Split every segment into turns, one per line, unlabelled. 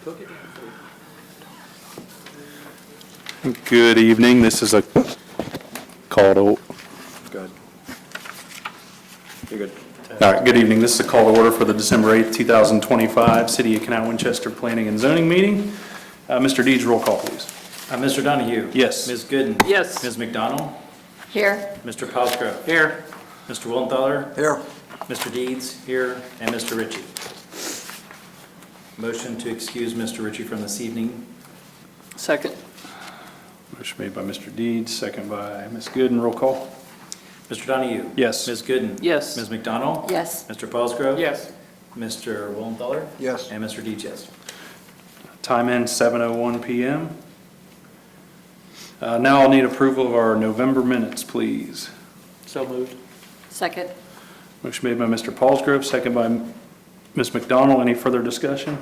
Good evening. This is a call to,
Good. You're good.
all right, good evening. This is a call to order for the December 8th, 2025 City of Canal Winchester Planning and Zoning Meeting. Mr. Deeds, roll call, please.
Mr. Donahue?
Yes.
Ms. Gooden?
Yes.
Ms. McDonald?
Here.
Mr. Cosgrove?
Here.
Mr. Willenthaler?
Here.
Mr. Deeds? Here. And Mr. Ritchie? Motion to excuse Mr. Ritchie from this evening.
Second.
Motion made by Mr. Deeds, second by Ms. Gooden. Roll call.
Mr. Donahue?
Yes.
Ms. Gooden?
Yes.
Ms. McDonald?
Yes.
Mr. Cosgrove?
Yes.
Mr. Willenthaler?
Yes.
And Mr. Deeds, yes.
Time in 7:01 p.m. Now I'll need approval of our November minutes, please.
So moved. Second.
Motion made by Mr. Paulsgrove, second by Ms. McDonald. Any further discussion?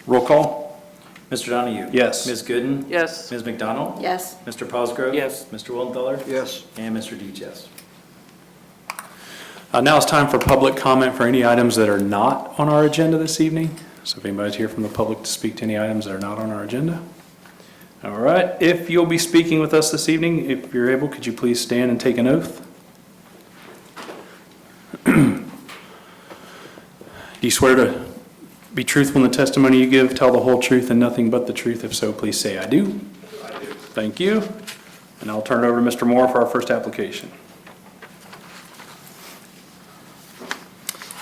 Roll call.
Mr. Donahue?
Yes.
Ms. Gooden?
Yes.
Ms. McDonald?
Yes.
Mr. Cosgrove?
Yes.
Mr. Willenthaler?
Yes.
And Mr. Deeds, yes.
Now it's time for public comment for any items that are not on our agenda this evening. So if anybody's here from the public to speak to any items that are not on our agenda. All right, if you'll be speaking with us this evening, if you're able, could you please stand and take an oath? Do you swear to be truthful in the testimony you give, tell the whole truth and nothing but the truth? If so, please say, I do. I do. Thank you. And I'll turn it over to Mr. Moore for our first application.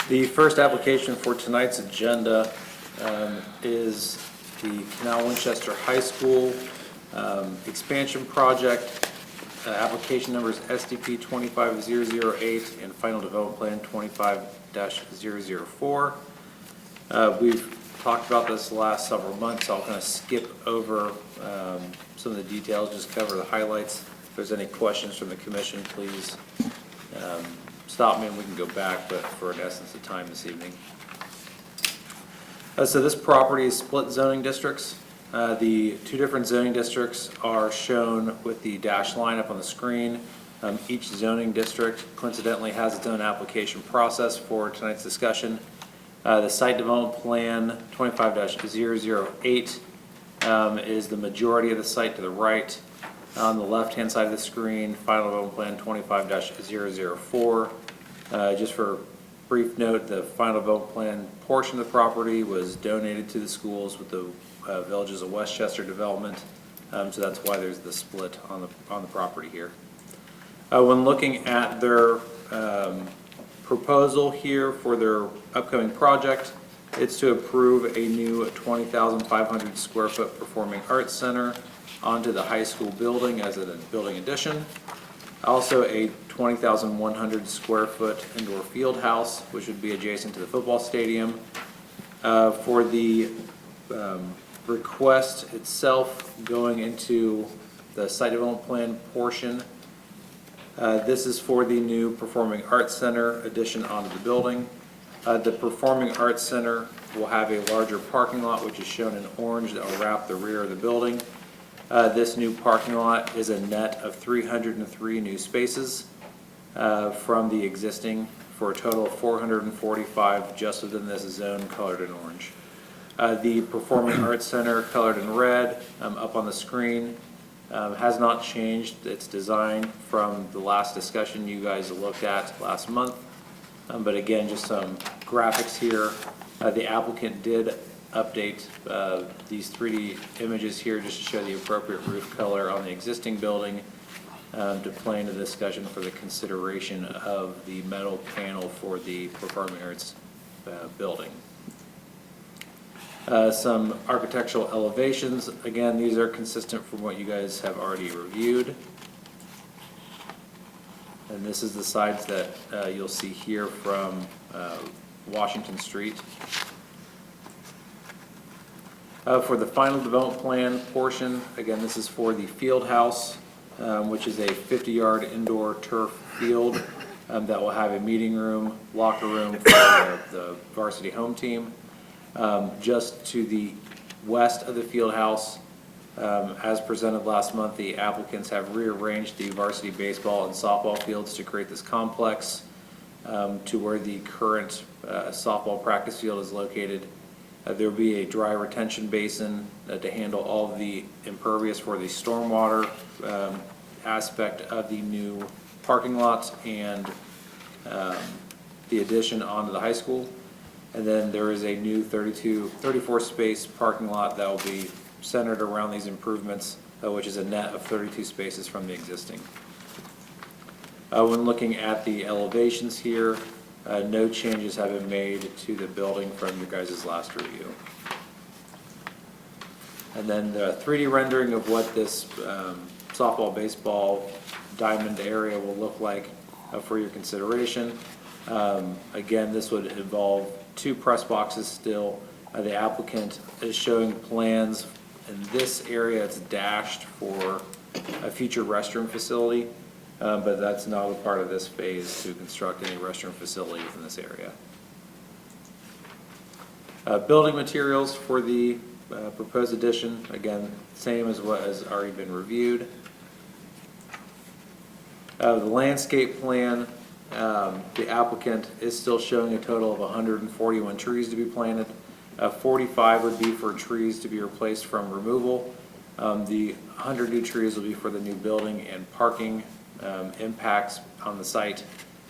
The first application for tonight's agenda is the Canal Winchester High School expansion project. Application number is SDP 25008 and final development plan 25-004. We've talked about this the last several months, so I'll kind of skip over some of the details, just cover the highlights. If there's any questions from the commission, please stop me and we can go back, but for an essence of time this evening. So this property is split zoning districts. The two different zoning districts are shown with the dashed line up on the screen. Each zoning district coincidentally has its own application process for tonight's discussion. The site development plan 25-008 is the majority of the site to the right. On the left-hand side of the screen, final development plan 25-004. Just for brief note, the final development plan portion of the property was donated to the schools with the Villages of Winchester development, so that's why there's the split on the property here. When looking at their proposal here for their upcoming project, it's to approve a new 20,500 square foot performing arts center onto the high school building as a building addition. Also a 20,100 square foot indoor field house, which would be adjacent to the football stadium. For the request itself going into the site development plan portion, this is for the new Performing Arts Center addition onto the building. The Performing Arts Center will have a larger parking lot, which is shown in orange, that will wrap the rear of the building. This new parking lot is a net of 303 new spaces from the existing, for a total of 445 just within this zone colored in orange. The Performing Arts Center colored in red up on the screen has not changed its design from the last discussion you guys looked at last month. But again, just some graphics here. The applicant did update these 3D images here just to show the appropriate roof color on the existing building to play into the discussion for the consideration of the metal panel for the Performing Arts building. Some architectural elevations. Again, these are consistent from what you guys have already reviewed. And this is the sides that you'll see here from Washington Street. For the final development plan portion, again, this is for the field house, which is a 50-yard indoor turf field that will have a meeting room, locker room for the varsity home team. Just to the west of the field house, as presented last month, the applicants have rearranged the varsity baseball and softball fields to create this complex to where the current softball practice field is located. There will be a dry retention basin to handle all of the impervious for the stormwater aspect of the new parking lot and the addition onto the high school. And then there is a new 34 space parking lot that will be centered around these improvements, which is a net of 32 spaces from the existing. When looking at the elevations here, no changes have been made to the building from your guys' last review. And then the 3D rendering of what this softball, baseball, diamond area will look like for your consideration. Again, this would involve 2 press boxes still. The applicant is showing plans in this area. It's dashed for a future restroom facility, but that's not a part of this phase to construct any restroom facility within this area. Building materials for the proposed addition, again, same as what has already been reviewed. The landscape plan, the applicant is still showing a total of 141 trees to be planted. 45 would be for trees to be replaced from removal. The 100 new trees will be for the new building and parking impacts on the site.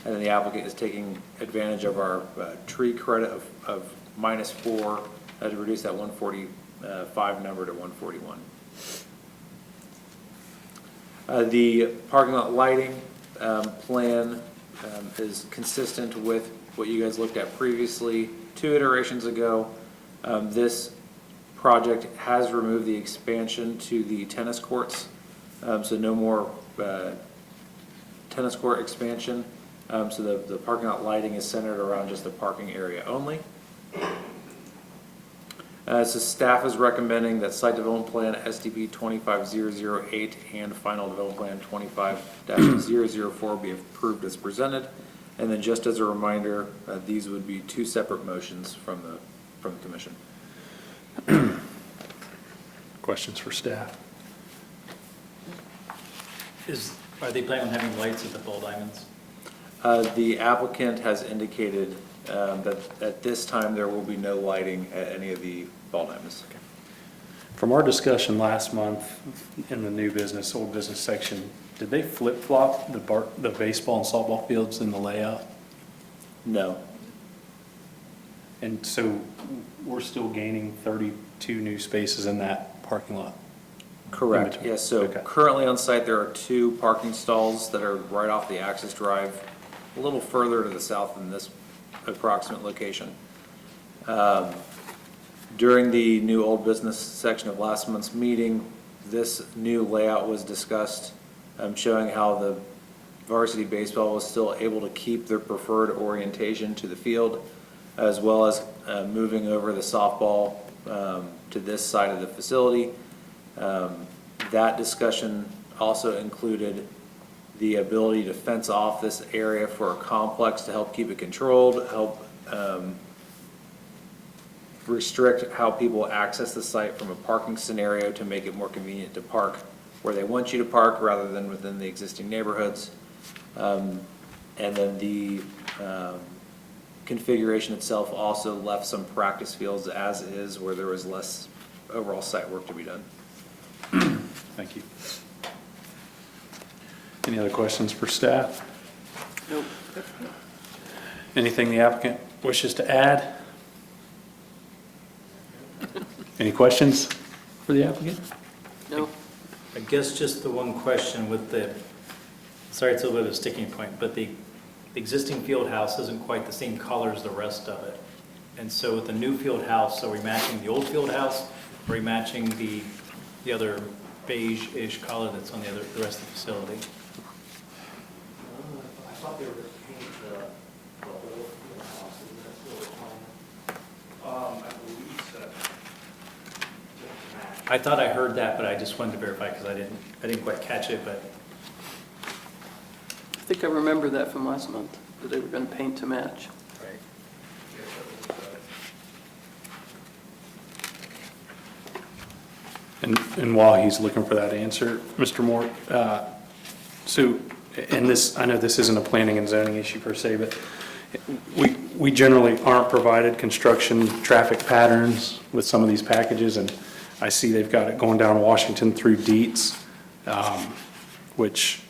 And then the applicant is taking advantage of our tree credit of -4 to reduce that 145 number to 141. The parking lot lighting plan is consistent with what you guys looked at previously 2 iterations ago. This project has removed the expansion to the tennis courts, so no more tennis court expansion. So the parking lot lighting is centered around just the parking area only. So staff is recommending that site development plan SDP 25008 and final development plan 25-004 be approved as presented. And then just as a reminder, these would be 2 separate motions from the commission.
Questions for staff?
Are they planning on having lights at the ball diamonds?
The applicant has indicated that at this time there will be no lighting at any of the ball diamonds.
From our discussion last month in the new business, old business section, did they flip-flop the baseball and softball fields in the layout?
No.
And so we're still gaining 32 new spaces in that parking lot?
Correct, yes. So
Okay.
currently on site, there are 2 parking stalls that are right off the access drive, a little further to the south than this approximate location. During the new old business section of last month's meeting, this new layout was discussed, showing how the varsity baseball was still able to keep their preferred orientation to the field, as well as moving over the softball to this side of the facility. That discussion also included the ability to fence off this area for a complex to help keep it controlled, help restrict how people access the site from a parking scenario to make it more convenient to park where they want you to park rather than within the existing neighborhoods. And then the configuration itself also left some practice fields as is where there was less overall site work to be done.
Thank you. Any other questions for staff?
Nope.
Anything the applicant wishes to add? Any questions for the applicant?
No.
I guess just the one question with sorry, it's a little bit of a sticking point, but the existing field house isn't quite the same color as the rest of it. And so with the new field house, are we matching the old field house? Or are we matching the other beige-ish color that's on the rest of the facility?
I thought they were going to paint the whole field house. Isn't that still the plan? I believe so.
I thought I heard that, but I just wanted to verify because I didn't quite catch it, but
I think I remember that from last month, that they were going to paint to match.
right.
And while he's looking for that answer, Mr. Moore, so, and this, I know this isn't a planning and zoning issue per se, but we we generally aren't provided construction traffic patterns with some of these packages, and I see they've got it going down Washington through Dietz, which,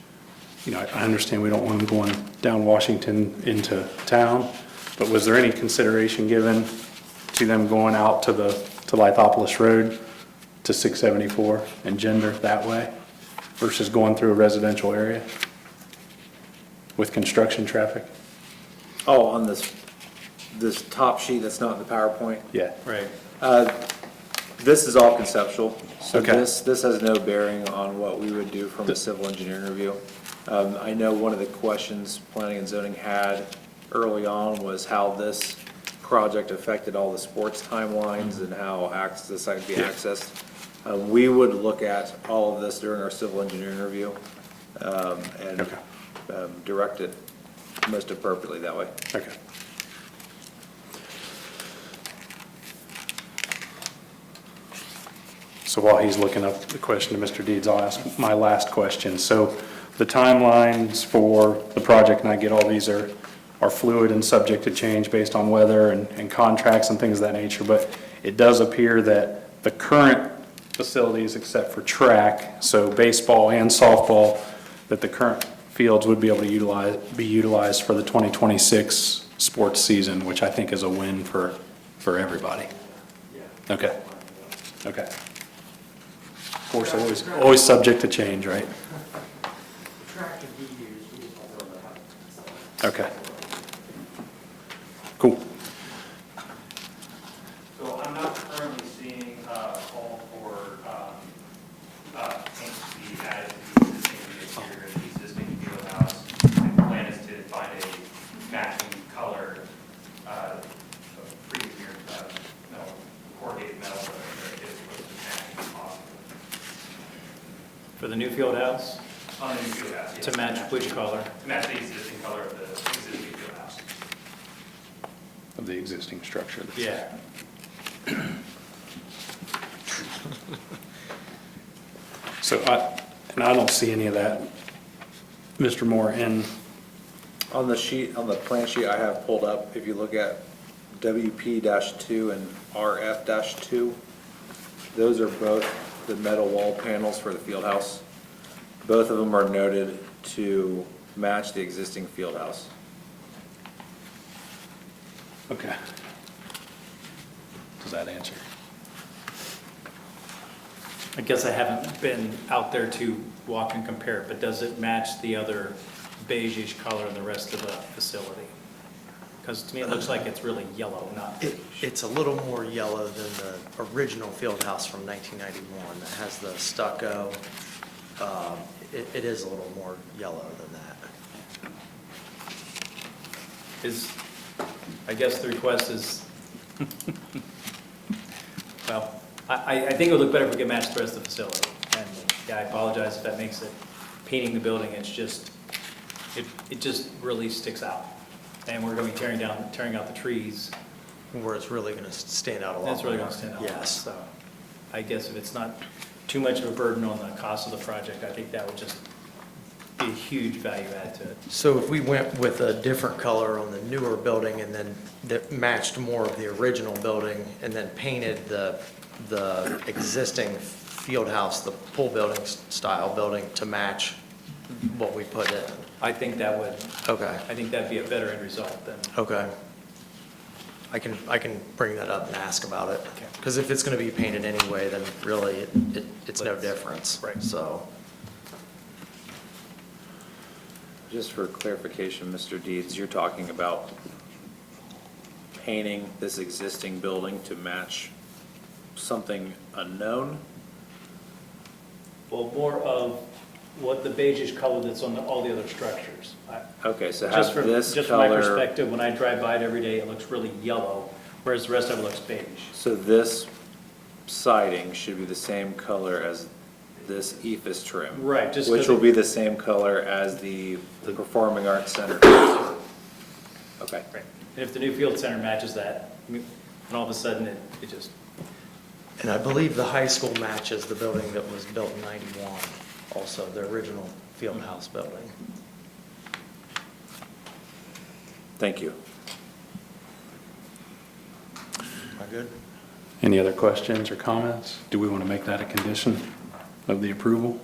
I understand we don't want them going down Washington into town, but was there any consideration given to them going out to Lithopolis Road to 674 and Gender that way versus going through a residential area with construction traffic?
Oh, on this top sheet that's not in the PowerPoint?
Yeah.
Right.
This is all conceptual, so
Okay.
this has no bearing on what we would do from a civil engineering review. I know one of the questions planning and zoning had early on was how this project affected all the sports timelines and how the site would be accessed. We would look at all of this during our civil engineering review, and
Okay.
direct it most appropriately that way.
Okay. So while he's looking up the question to Mr. Deeds, I'll ask my last question. So the timelines for the project, and I get all these are fluid and subject to change based on weather and contracts and things of that nature, but it does appear that the current facilities, except for track, so baseball and softball, that the current fields would be able to be utilized for the 2026 sports season, which I think is a win for everybody. Okay. Okay. Of course, always subject to change, right? Okay. Cool.
So I'm not currently seeing a call for paint to be added to the existing exterior of the existing field house. My plan is to find a matching color of premier corrugated metal that is supposed to match as possible.
For the new field house,
On the new field house, yes.
to match which color?
To match the existing color of the existing field house.
Of the existing structure.
Yeah.
So I don't see any of that, Mr. Moore, in,
On the sheet, on the plan sheet I have pulled up, if you look at WP-2 and RF-2, those are both the metal wall panels for the field house. Both of them are noted to match the existing field house.
okay. Does that answer?
I guess I haven't been out there to walk and compare, but does it match the other beige-ish color in the rest of the facility? Because to me, it looks like it's really yellow, not beige.
It's a little more yellow than the original field house from 1991 that has the stucco. It is a little more yellow than that.
I guess the request is, well, I think it would look better if we could match the rest of the facility. And yeah, I apologize if that makes it, painting the building, it's just, it just really sticks out. And we're going to be tearing out the trees.
Where it's really going to stand out a lot more.
That's really going to stand out.
Yes.
So I guess if it's not too much of a burden on the cost of the project, I think that would just be a huge value add to it.
So if we went with a different color on the newer building and then that matched more of the original building and then painted the existing field house, the pool building style building to match what we put in.
I think that would,
Okay.
I think that'd be a better end result than,
Okay. I can bring that up and ask about it.
Okay.
Because if it's going to be painted anyway, then really it's no difference.
Right.
So,
Just for clarification, Mr. Deeds, you're talking about painting this existing building to match something unknown?
well, more of what the beigeish color that's on all the other structures.
Okay, so
Just
have
from,
this
just from my
color,
perspective, when I drive by it every day, it looks really yellow, whereas the rest of it looks beige.
so this siding should be the same color as this ephes trim.
Right, just
Which
'cause
will
it-
be the same color as the Performing Arts Center. Okay.
Right. And if the new field center matches that, and all of a sudden it just,
and I believe the high school matches the building that was built in 91, also the original field house building.
Thank you.
good.
Any other questions or comments? Do we want to make that a condition of the approval?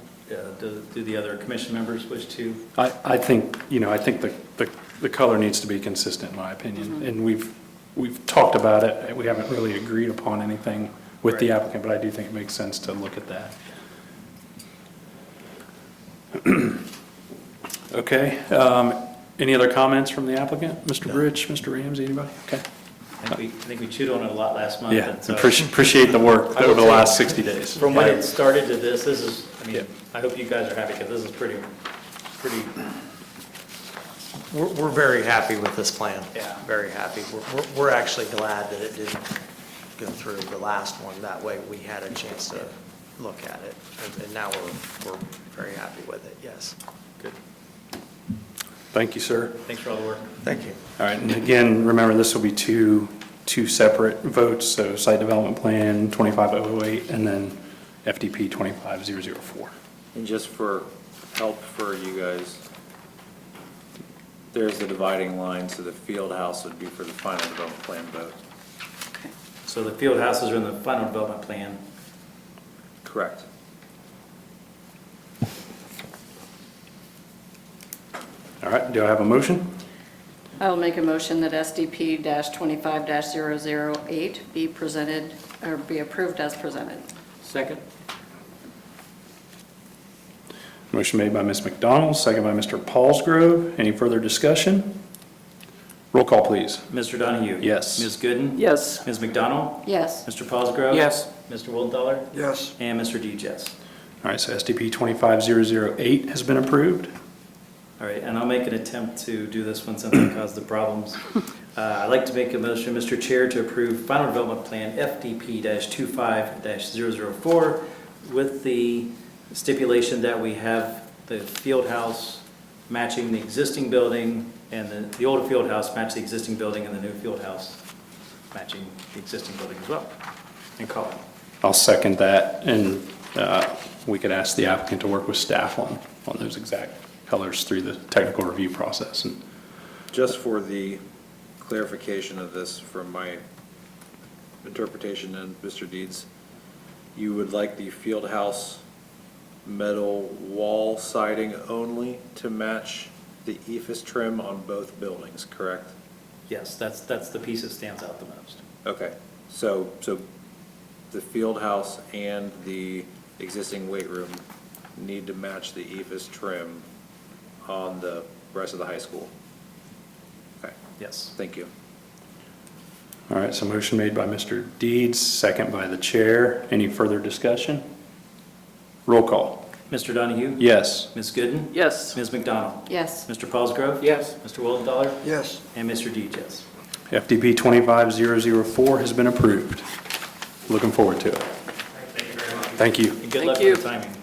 Do the other commission members wish to?
I think, I think the color needs to be consistent, in my opinion. And we've talked about it. We haven't really agreed upon anything with the applicant, but I do think it makes sense to look at that. Okay. Any other comments from the applicant? Mr. Rich, Mr. Ramsey, anybody? Okay.
I think we chewed on it a lot last month.
Yeah,
and so-
appreciate the work
I will
over the
say,
last 60 days.
From when it started to this is,
Yeah.
I hope you guys are happy because this is pretty,
We're very happy with this plan.
Yeah.
Very happy. We're actually glad that it didn't go through the last one. That way we had a chance to look at it. And now we're very happy with it, yes.
good.
Thank you, sir.
Thanks for all the work.
Thank you.
All right, and again, remember, this will be two separate votes, so site development plan 25008 and then FDP 25004.
And just for help for you guys, there's the dividing line, so the field house would be for the final development plan vote.
Okay.
So the field houses are in the final development plan.
Correct.
All right, do I have a motion?
I'll make a motion that SDP-25-008 be presented, or be approved as presented.
Second?
Motion made by Ms. McDonald, second by Mr. Paulsgrove. Any further discussion? Roll call, please.
Mr. Donahue?
Yes.
Ms. Gooden?
Yes.
Ms. McDonald?
Yes.
Mr. Paulsgrove?
Yes.
Mr. Wildenthaler?
Yes.
And Mr. Dees, yes.
All right, so SDP 25008 has been approved.
All right, and I'll make an attempt to do this one since I caused the problems. I'd like to make a motion, Mr. Chair, to approve final development plan FDP-25-004 with the stipulation that we have the field house matching the existing building and the old field house match the existing building and the new field house matching the existing building as well. And color.
I'll second that, and we could ask the applicant to work with staff on those exact colors through the technical review process. And
Just for the clarification of this from my interpretation and Mr. Deeds, you would like the field house metal wall siding only to match the ephes trim on both buildings, correct?
Yes, that's the piece that stands out the most.
Okay, so the field house and the existing weight room need to match the ephes trim on the rest of the high school. Okay,
Yes.
thank you.
all right, so motion made by Mr. Deeds, second by the chair. Any further discussion? Roll call.
Mr. Donahue?
Yes.
Ms. Gooden?
Yes.
Ms. McDonald?
Yes.
Mr. Paulsgrove?
Yes.
Mr. Wildenthaler?
Yes.
And Mr. Dees, yes.
FDP 25004 has been approved. Looking forward to it.
Thank you very much.
Thank you.
And good
Thank
luck
you.
with the timing.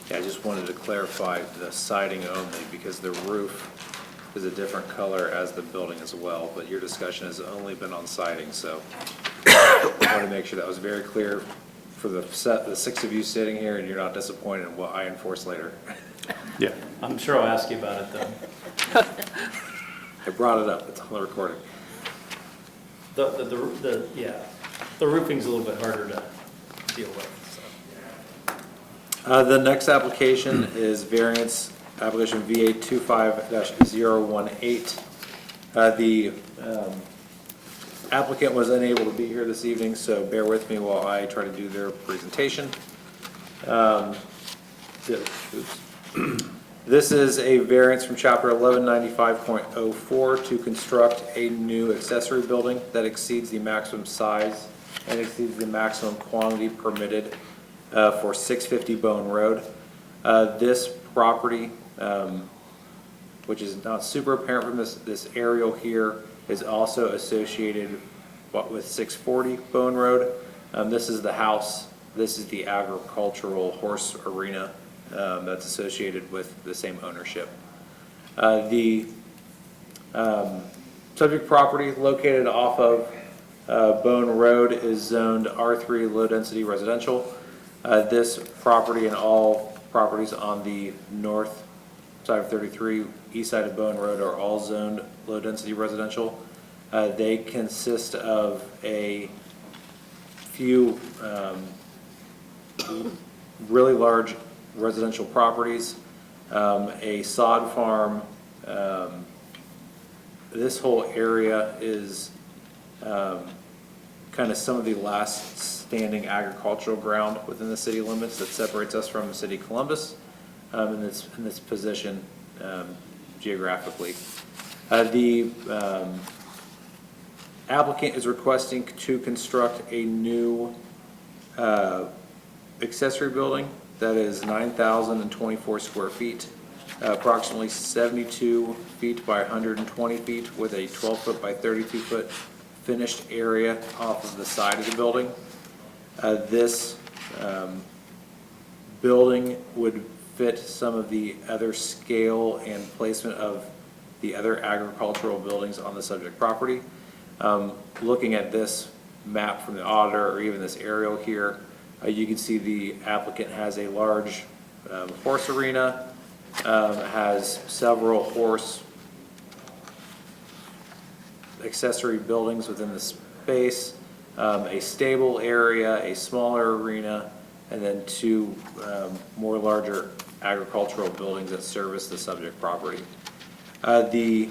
Yeah, I just wanted to clarify the siding only because the roof is a different color as the building as well, but your discussion has only been on siding, so I want to make sure that was very clear for the six of you sitting here and you're not disappointed in what I enforce later.
Yeah.
I'm sure I'll ask you about it, though.
I brought it up, it's on the recording.
Yeah, the roofing's a little bit harder to deal with, so.
The next application is variance application VA 25-018. The applicant was unable to be here this evening, so bear with me while I try to do their presentation. This is a variance from chapter 1195.04 to construct a new accessory building that exceeds the maximum size and exceeds the maximum quantity permitted for 650 Bone Road. This property, which is not super apparent from this aerial here, is also associated with 640 Bone Road. This is the house. This is the agricultural horse arena that's associated with the same ownership. The subject property located off of Bone Road is zoned R3 low-density residential. This property and all properties on the north side of 33, east side of Bowen Road are all zoned low-density residential. They consist of a few really large residential properties, a sod farm. This whole area is kind of some of the last standing agricultural ground within the city limits that separates us from the city of Columbus in this position geographically. The applicant is requesting to construct a new accessory building that is 9,024 square feet, approximately 72 feet by 120 feet with a 12-foot by 32-foot finished area off of the side of the building. This building would fit some of the other scale and placement of the other agricultural buildings on the subject property. Looking at this map from the auditor or even this aerial here, you can see the applicant has a large horse arena, has several horse accessory buildings within the space, a stable area, a smaller arena, and then two more larger agricultural buildings that service the subject property. The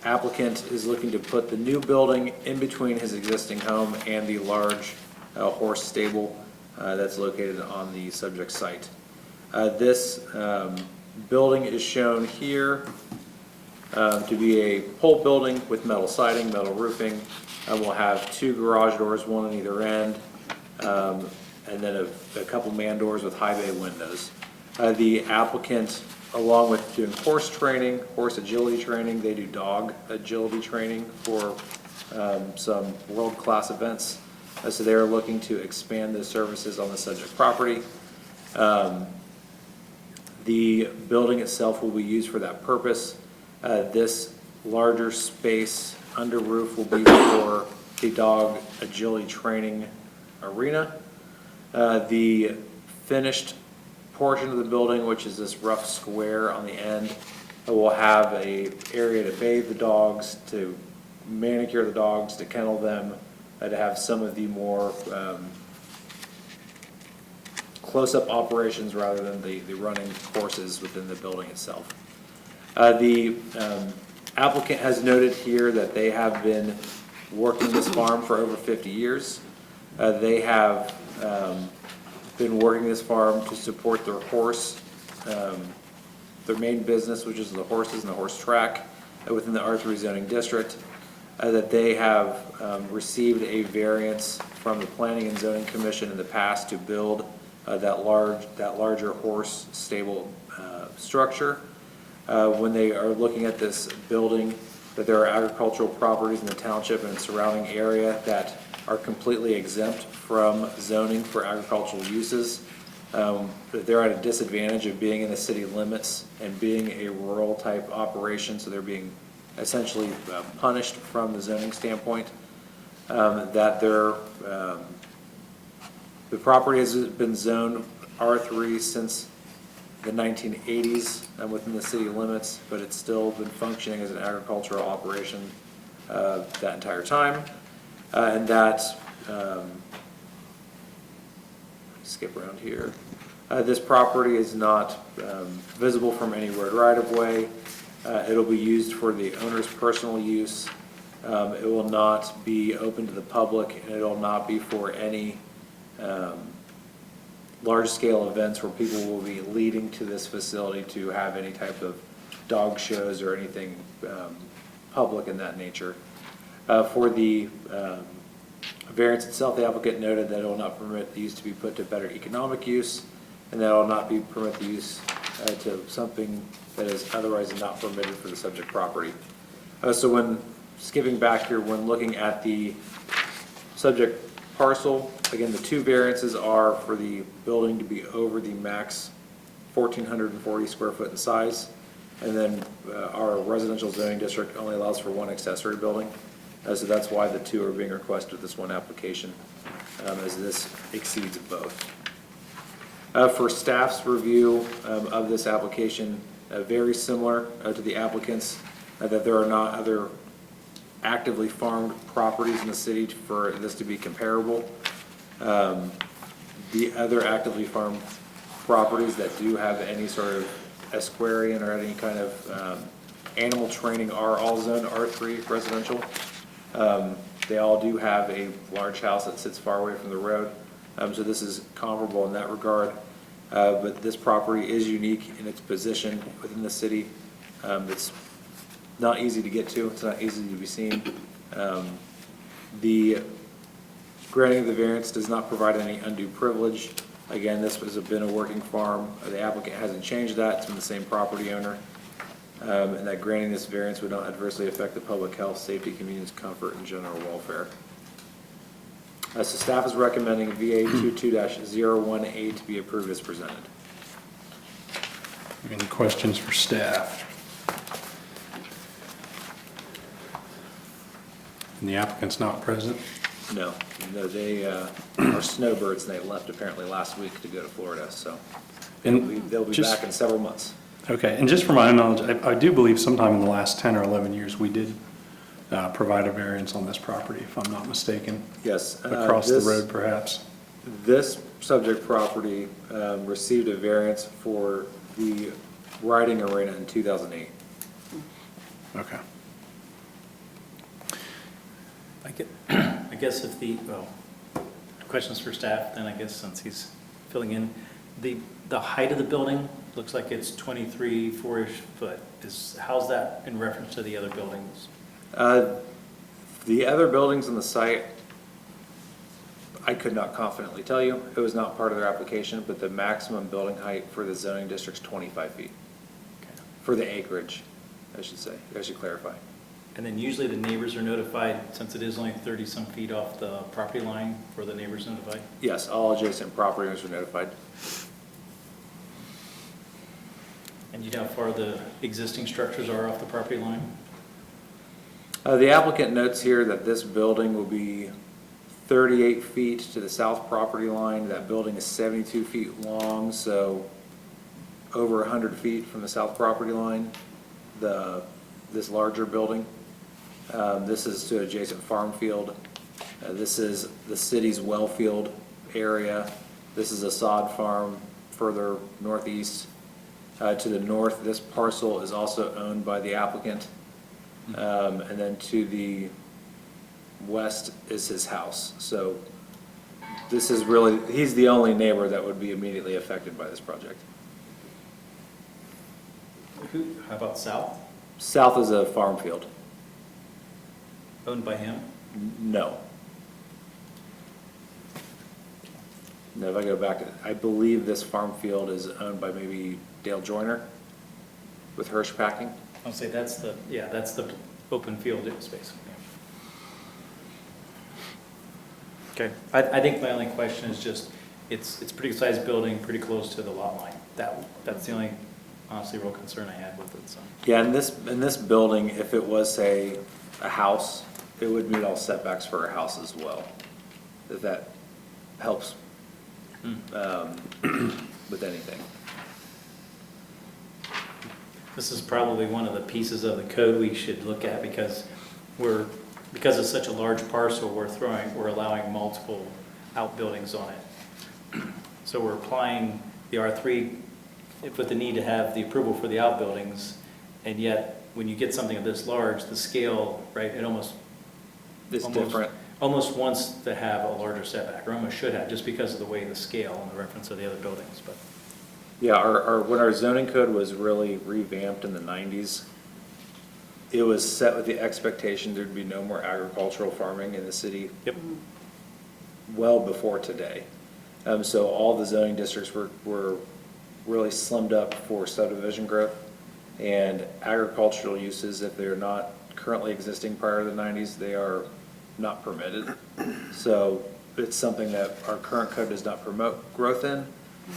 applicant is looking to put the new building in between his existing home and the large horse stable that's located on the subject site. This building is shown here to be a pole building with metal siding, metal roofing. We'll have two garage doors, one on either end, and then a couple man doors with high bay windows. The applicant, along with doing horse training, horse agility training, they do dog agility training for some world-class events. So they're looking to expand those services on the subject property. The building itself will be used for that purpose. This larger space under roof will be for the dog agility training arena. The finished portion of the building, which is this rough square on the end, will have a area to bathe the dogs, to manicure the dogs, to kennel them, to have some of the more close-up operations rather than the running horses within the building itself. The applicant has noted here that they have been working this farm for over 50 years. They have been working this farm to support their horse, their main business, which is the horses and the horse track within the R3 zoning district. That they have received a variance from the Planning and Zoning Commission in the past to build that larger horse stable structure. When they are looking at this building, that there are agricultural properties in the township and surrounding area that are completely exempt from zoning for agricultural uses. That they're at a disadvantage of being in the city limits and being a rural type operation, so they're being essentially punished from the zoning standpoint. That the property has been zoned R3 since the 1980s within the city limits, but it's still been functioning as an agricultural operation that entire time. And that, skip around here. This property is not visible from any road right-of-way. It'll be used for the owner's personal use. It will not be open to the public, and it will not be for any large-scale events where people will be leading to this facility to have any type of dog shows or anything public in that nature. For the variance itself, the applicant noted that it will not permit the use to be put to better economic use, and that it will not permit the use to something that is otherwise not permitted for the subject property. So when skipping back here, when looking at the subject parcel, again, the two variances are for the building to be over the max 1,440 square foot in size, and then our residential zoning district only allows for one accessory building. So that's why the two are being requested with this one application, as this exceeds both. For staff's review of this application, very similar to the applicants, that there are not other actively farmed properties in the city for this to be comparable. The other actively farmed properties that do have any sort of equestrian or any kind of animal training are all zoned R3 residential. They all do have a large house that sits far away from the road, so this is comparable in that regard. But this property is unique in its position within the city. It's not easy to get to, it's not easy to be seen. The granting of the variance does not provide any undue privilege. Again, this has been a working farm. The applicant hasn't changed that. It's been the same property owner. And that granting this variance would not adversely affect the public health, safety, convenience, comfort, and general welfare. So staff is recommending VA 22-018 to be approved as presented.
Any questions for staff? And the applicant's not present?
No, they are snowbirds, and they left apparently last week to go to Florida, so they'll be
just-
back in several months.
Okay, and just for my own knowledge, I do believe sometime in the last 10 or 11 years, we did provide a variance on this property, if I'm not mistaken.
Yes.
Across the road, perhaps.
This subject property received a variance for the riding arena in 2008.
Okay.
I guess if questions for staff, then I guess since he's filling in, the height of the building looks like it's 23, 4-ish foot. How's that in reference to the other buildings?
The other buildings on the site, I could not confidently tell you. It was not part of their application, but the maximum building height for the zoning district's 25 feet.
Okay.
For the acreage, I should say. I should clarify.
And then usually the neighbors are notified, since it is only 30-some feet off the property line, for the neighbors notified?
Yes, all adjacent property owners were notified.
And you know how far the existing structures are off the property line?
The applicant notes here that this building will be 38 feet to the south property line. That building is 72 feet long, so over 100 feet from the south property line, this larger building. This is to adjacent farm field. This is the city's well field area. This is a sod farm further northeast. To the north, this parcel is also owned by the applicant. And then to the west is his house. So this is really, he's the only neighbor that would be immediately affected by this project.
How about south?
South is a farm field.
Owned by him?
No. No, if I go back, I believe this farm field is owned by maybe Dale Joyner with Hirsch Packing.
I'll say that's the open field space. Yeah. Okay, I think my only question is just, it's a pretty good sized building, pretty close to the lot line. That's the only, honestly, real concern I had with it, so.
Yeah, in this building, if it was, say, a house, it would meet all setbacks for a house as well. If that helps with anything.
This is probably one of the pieces of the code we should look at, because it's such a large parcel, we're allowing multiple outbuildings on it. So we're applying the R3 with the need to have the approval for the outbuildings, and yet when you get something of this large, the scale, right, it
It's different.
almost wants to have a larger setback, or almost should have, just because of the way the scale and the reference of the other buildings, but.
Yeah, when our zoning code was really revamped in the 90s, it was set with the expectation there'd be no more agricultural farming in the city.
Yep.
Well before today. So all the zoning districts were really slimmed up for subdivision growth, and agricultural uses, if they're not currently existing prior to the 90s, they are not permitted. So it's something that our current code does not promote growth in.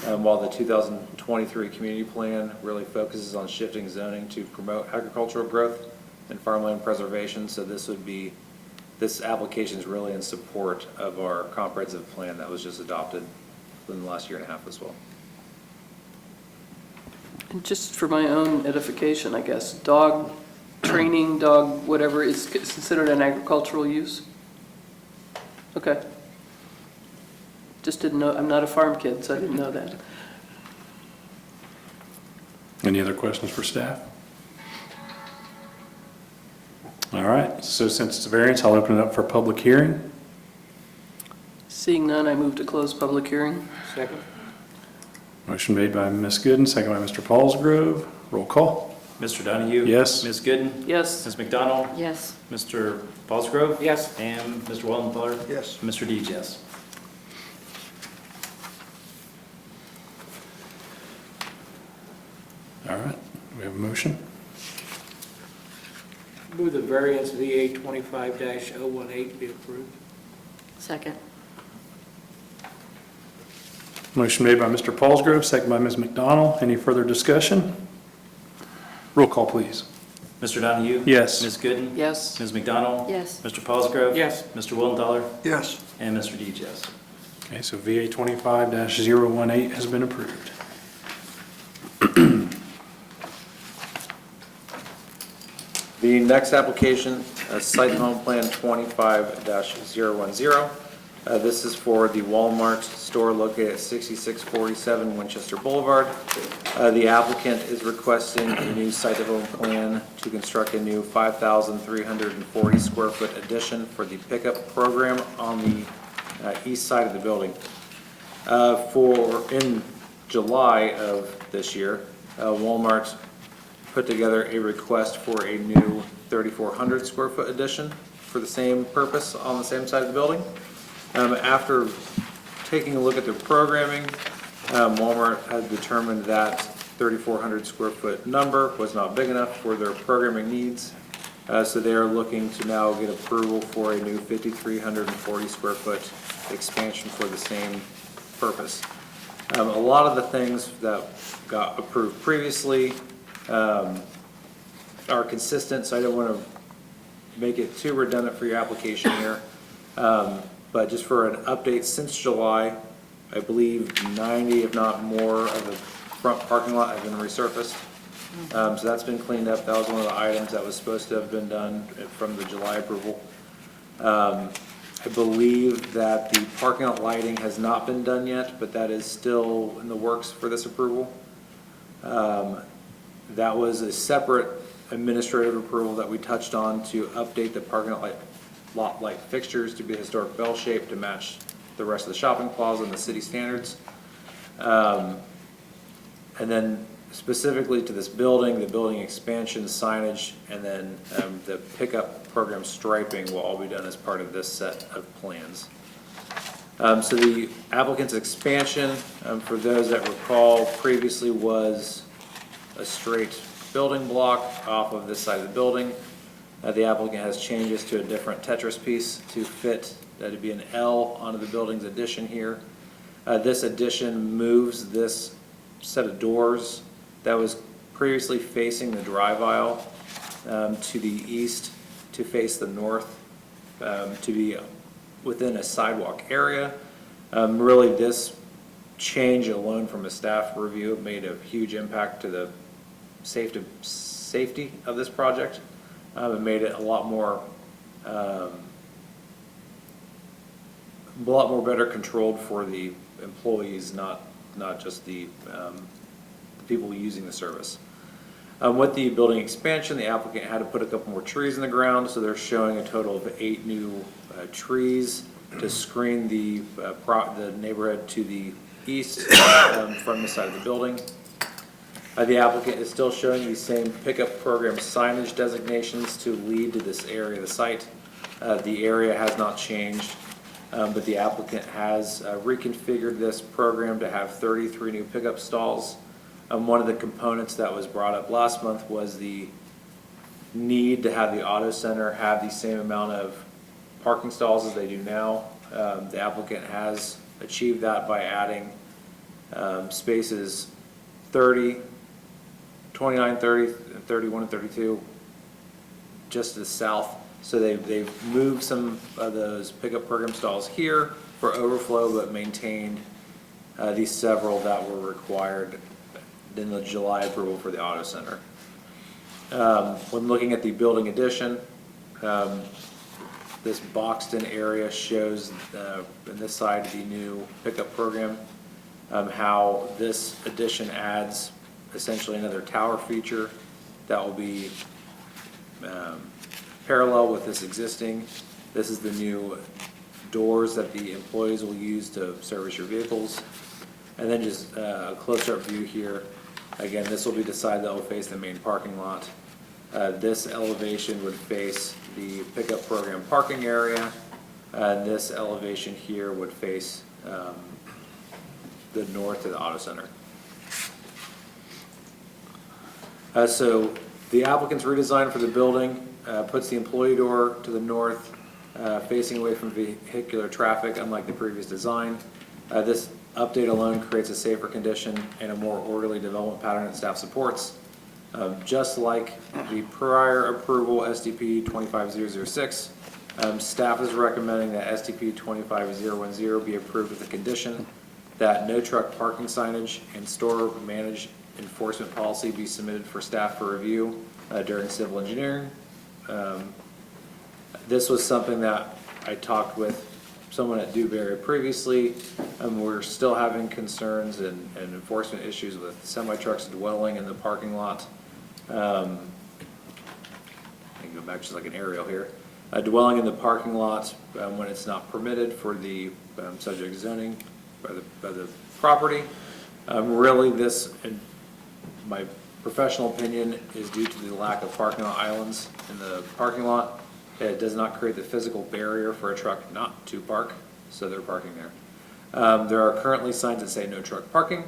While the 2023 community plan really focuses on shifting zoning to promote agricultural growth and farmland preservation. So this application is really in support of our comprehensive plan that was just adopted within the last year and a half as well.
And just for my own edification, I guess, dog training, dog whatever is considered an agricultural use? Okay. Just didn't know, I'm not a farm kid, so I didn't know that.
Any other questions for staff? All right, so since it's a variance, I'll open it up for public hearing.
Seeing none, I move to close public hearing.
Second?
Motion made by Ms. Gooden, second by Mr. Paulsgrove. Roll call.
Mr. Donahue?
Yes.
Ms. Gooden?
Yes.
Ms. McDonald?
Yes.
Mr. Paulsgrove?
Yes.
And Mr. Wellenthaler?
Yes.
Mr. Dees, yes.
All right, we have a motion.
Move the variance VA 25-018 be approved.
Second.
Motion made by Mr. Paulsgrove, second by Ms. McDonald. Any further discussion? Roll call, please.
Mr. Donahue?
Yes.
Ms. Gooden?
Yes.
Ms. McDonald?
Yes.
Mr. Paulsgrove?
Yes.
Mr. Wellenthaler?
Yes.
And Mr. Dees, yes.
Okay, so VA 25-018 has been approved.
The next application, Site Home Plan 25-010. This is for the Walmart store located at 6647 Winchester Boulevard. The applicant is requesting a new site development plan to construct a new 5,340 square foot addition for the pickup program on the east side of the building. In July of this year, Walmart put together a request for a new 3,400 square foot addition for the same purpose on the same side of the building. After taking a look at their programming, Walmart had determined that 3,400 square foot number was not big enough for their programming needs. So they are looking to now get approval for a new 5,340 square foot expansion for the same purpose. A lot of the things that got approved previously are consistent, so I don't want to make it too redundant for your application here. But just for an update, since July, I believe 90, if not more, of the front parking lot have been resurfaced. So that's been cleaned up. That was one of the items that was supposed to have been done from the July approval. I believe that the parking lot lighting has not been done yet, but that is still in the works for this approval. That was a separate administrative approval that we touched on to update the parking lot light fixtures to be historic bell shape to match the rest of the shopping plaza and the city standards. And then specifically to this building, the building expansion signage, and then the pickup program striping will all be done as part of this set of plans. So the applicant's expansion, for those that recall, previously was a straight building block off of this side of the building. The applicant has changes to a different Tetris piece to fit, that'd be an L onto the building's addition here. This addition moves this set of doors that was previously facing the drive aisle to the east to face the north, to be within a sidewalk area. Really, this change alone from a staff review made a huge impact to the safety of this project. It made it a lot more better controlled for the employees, not just the people using the service. With the building expansion, the applicant had to put a couple more trees in the ground, so they're showing a total of 8 new trees to screen the neighborhood to the east from the side of the building. The applicant is still showing the same pickup program signage designations to lead to this area of the site. The area has not changed, but the applicant has reconfigured this program to have 33 new pickup stalls. One of the components that was brought up last month was the need to have the auto center have the same amount of parking stalls as they do now. The applicant has achieved that by adding spaces 30, 29, 30, 31, and 32 just to the south. So they've moved some of those pickup program stalls here for overflow, but maintained these several that were required then the July approval for the auto center. When looking at the building addition, this boxed-in area shows in this side the new pickup program, how this addition adds essentially another tower feature that will be parallel with this existing. This is the new doors that the employees will use to service your vehicles. And then just a closer-up view here. Again, this will be the side that will face the main parking lot. This elevation would face the pickup program parking area. And this elevation here would face the north of the auto center. So the applicant's redesign for the building puts the employee door to the north, facing away from vehicular traffic, unlike the previous design. This update alone creates a safer condition and a more orderly development pattern that staff supports. Just like the prior approval, SDP 25006, staff is recommending that SDP 25010 be approved with the condition that no truck parking signage and store managed enforcement policy be submitted for staff for review during civil engineering. This was something that I talked with someone at Dewberry previously. We're still having concerns and enforcement issues with semi-trucks dwelling in the parking lot. I can go back just like an aerial here. Dwelling in the parking lot when it's not permitted for the subject zoning by the property. Really this, in my professional opinion, is due to the lack of parking lot islands in the parking lot. It does not create the physical barrier for a truck not to park, so they're parking there. There are currently signs that say no truck parking,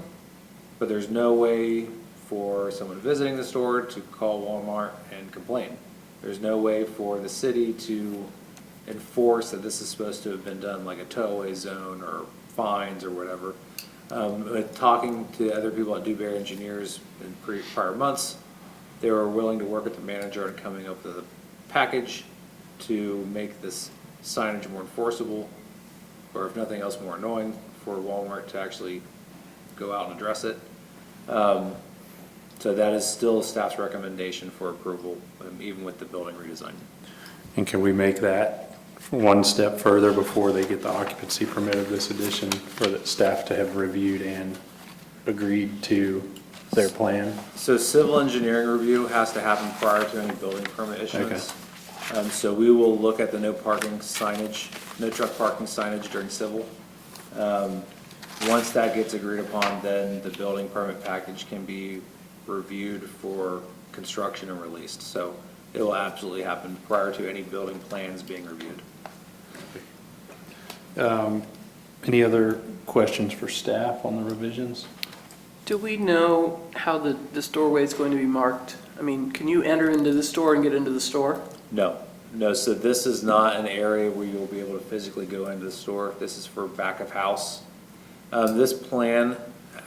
but there's no way for someone visiting the store to call Walmart and complain. There's no way for the city to enforce that this is supposed to have been done like a tow-away zone or fines or whatever. With talking to other people at Dewberry Engineers in prior months, they were willing to work with the manager on coming up with a package to make this signage more enforceable, or if nothing else, more annoying for Walmart to actually go out and address it. So that is still staff's recommendation for approval, even with the building redesign.
And can we make that one step further before they get the occupancy permit of this addition for the staff to have reviewed and agreed to their plan?
So civil engineering review has to happen prior to any building permit issuance. So we will look at the no parking signage, no truck parking signage during civil. Once that gets agreed upon, then the building permit package can be reviewed for construction and released. So it will absolutely happen prior to any building plans being reviewed.
Any other questions for staff on the revisions?
Do we know how this doorway is going to be marked? I mean, can you enter into the store and get into the store?
No, so this is not an area where you'll be able to physically go into the store. This is for back of house. This plan,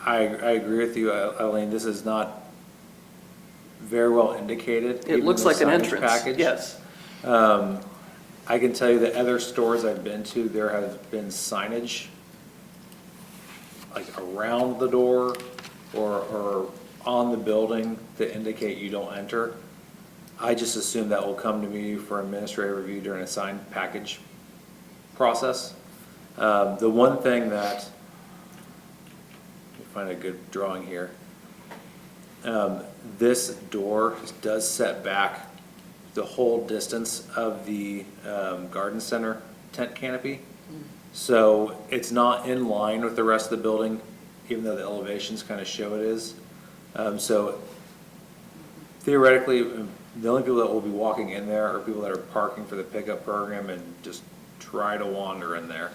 I agree with you, Eileen, this is not very well indicated.
It looks like an entrance,
package.
yes.
I can tell you that other stores I've been to, there has been signage like around the door or on the building to indicate you don't enter. I just assume that will come to me for administrative review during a signed package process. The one thing that, let me find a good drawing here. This door does set back the whole distance of the garden center tent canopy. So it's not in line with the rest of the building, even though the elevations kind of show it is. So theoretically, the only people that will be walking in there are people that are parking for the pickup program and just try to wander in there.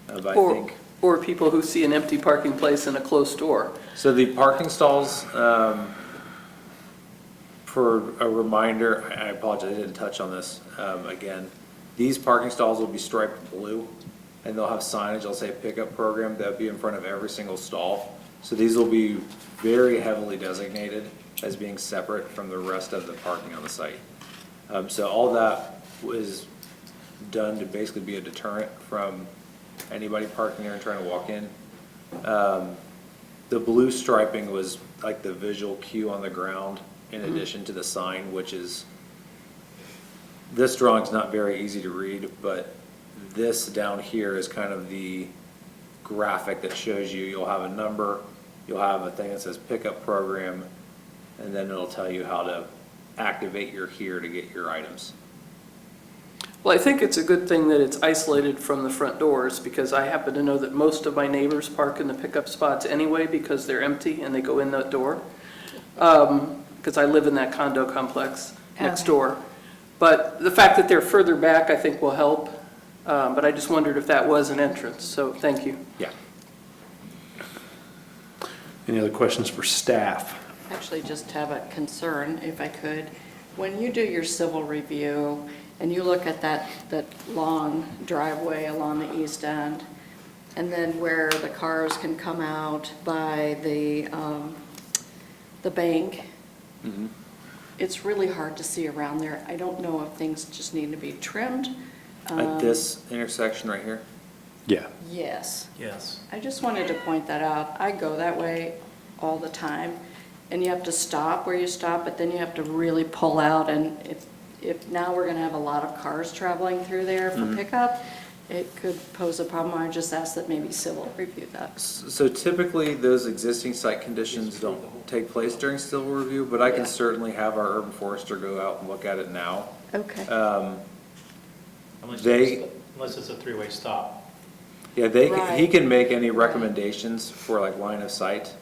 But I think,
Or people who see an empty parking place in a closed store.
so the parking stalls, for a reminder, I apologize, I didn't touch on this, again. These parking stalls will be striped blue, and they'll have signage, I'll say pickup program, that'll be in front of every single stall. So these will be very heavily designated as being separate from the rest of the parking on the site. So all that was done to basically be a deterrent from anybody parking there and trying to walk in. The blue striping was like the visual cue on the ground in addition to the sign, which is, this drawing's not very easy to read, but this down here is kind of the graphic that shows you, you'll have a number, you'll have a thing that says pickup program, and then it'll tell you how to activate your here to get your items.
Well, I think it's a good thing that it's isolated from the front doors, because I happen to know that most of my neighbors park in the pickup spots anyway because they're empty and they go in that door. Because I live in that condo complex next
Okay.
door. But the fact that they're further back, I think will help. But I just wondered if that was an entrance, so thank you.
Yeah.
Any other questions for staff?
Actually, just have a concern, if I could. When you do your civil review and you look at that long driveway along the east end, and then where the cars can come out by the bank, it's really hard to see around there. I don't know if things just need to be trimmed.
At this intersection right here?
Yeah.
Yes.
Yes.
I just wanted to point that out. I go that way all the time, and you have to stop where you stop, but then you have to really pull out, and if now we're gonna have a lot of cars traveling through there for pickup, it could pose a problem. I just ask that maybe civil review that.
So typically, those existing site conditions don't take place during civil review, but I can
Yeah.
certainly have our urban forester go out and look at it now.
Okay.
Unless it's a three-way stop.
Yeah, he
Right.
can make any recommendations for like line of sight.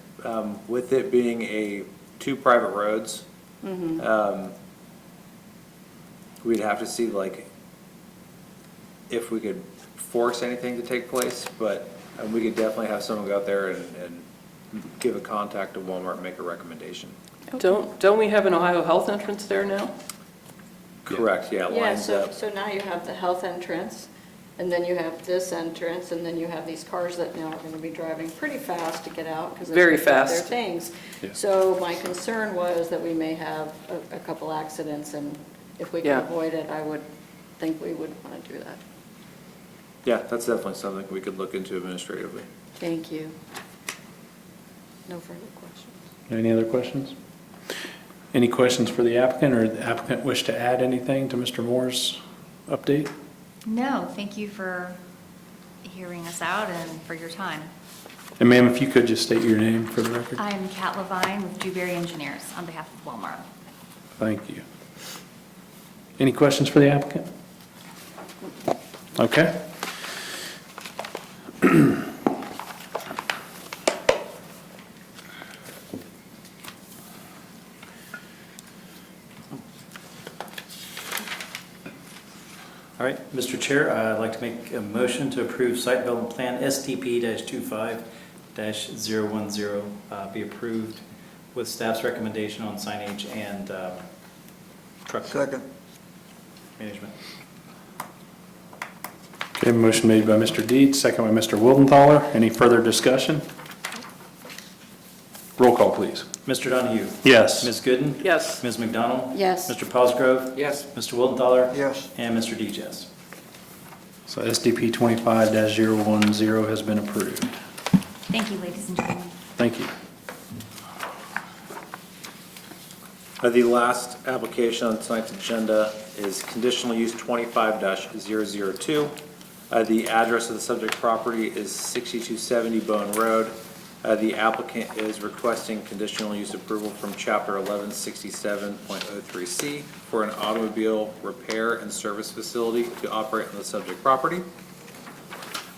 With it being two private roads, we'd have to see like if we could force anything to take place, but we could definitely have someone go out there and give a contact to Walmart and make a recommendation.
Don't we have an Ohio Health entrance there now?
Correct, yeah,
Yeah,
lines up.
so now you have the health entrance, and then you have this entrance, and then you have these cars that now are gonna be driving pretty fast to get out, because
Very
they've got their
fast.
things.
Yeah.
So my concern was that we may have a couple accidents, and if we can
Yeah.
avoid it, I would think we would wanna do that.
Yeah, that's definitely something we could look into administratively.
Thank you. No further questions.
Any other questions? Any questions for the applicant, or the applicant wish to add anything to Mr. Moore's update?
No, thank you for hearing us out and for your time.
And ma'am, if you could just state your name for the record.
I'm Kat Levine with Dewberry Engineers on behalf of Walmart.
Thank you. Any questions for the applicant? Okay.
All right, Mr. Chair, I'd like to make a motion to approve site development plan STP-25-010 be approved with staff's recommendation on signage and truck management.
Okay, motion made by Mr. Deeds, second by Mr. Wildenthaler. Any further discussion? Roll call, please.
Mr. Donahue?
Yes.
Ms. Gooden?
Yes.
Ms. McDonald?
Yes.
Mr. Paulsgrove?
Yes.
Mr. Wildenthaler?
Yes.
And Mr. Deeds, yes.
So SDP 25-010 has been approved.
Thank you, ladies and gentlemen.
Thank you.
The last application on tonight's agenda is conditional use 25-002. The address of the subject property is 6270 Bone Road. The applicant is requesting conditional use approval from Chapter 1167.03C for an automobile repair and service facility to operate on the subject property.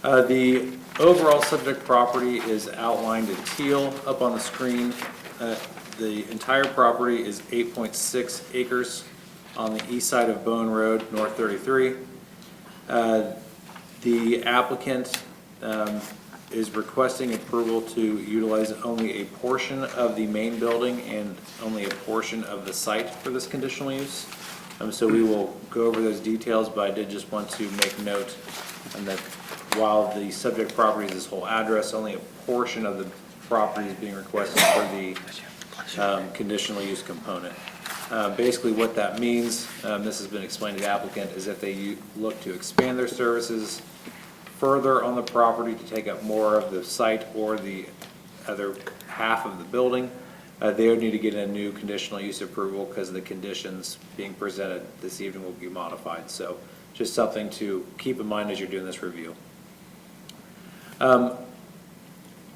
The overall subject property is outlined in teal up on the screen. The entire property is 8.6 acres on the east side of Bone Road, North 33. The applicant is requesting approval to utilize only a portion of the main building and only a portion of the site for this conditional use. So we will go over those details, but I did just want to make note that while the subject property is this whole address, only a portion of the property is being requested for the conditional use component. Basically what that means, this has been explained to the applicant, is that they look to expand their services further on the property to take up more of the site or the other half of the building. They would need to get a new conditional use approval because the conditions being presented this evening will be modified. So just something to keep in mind as you're doing this review. A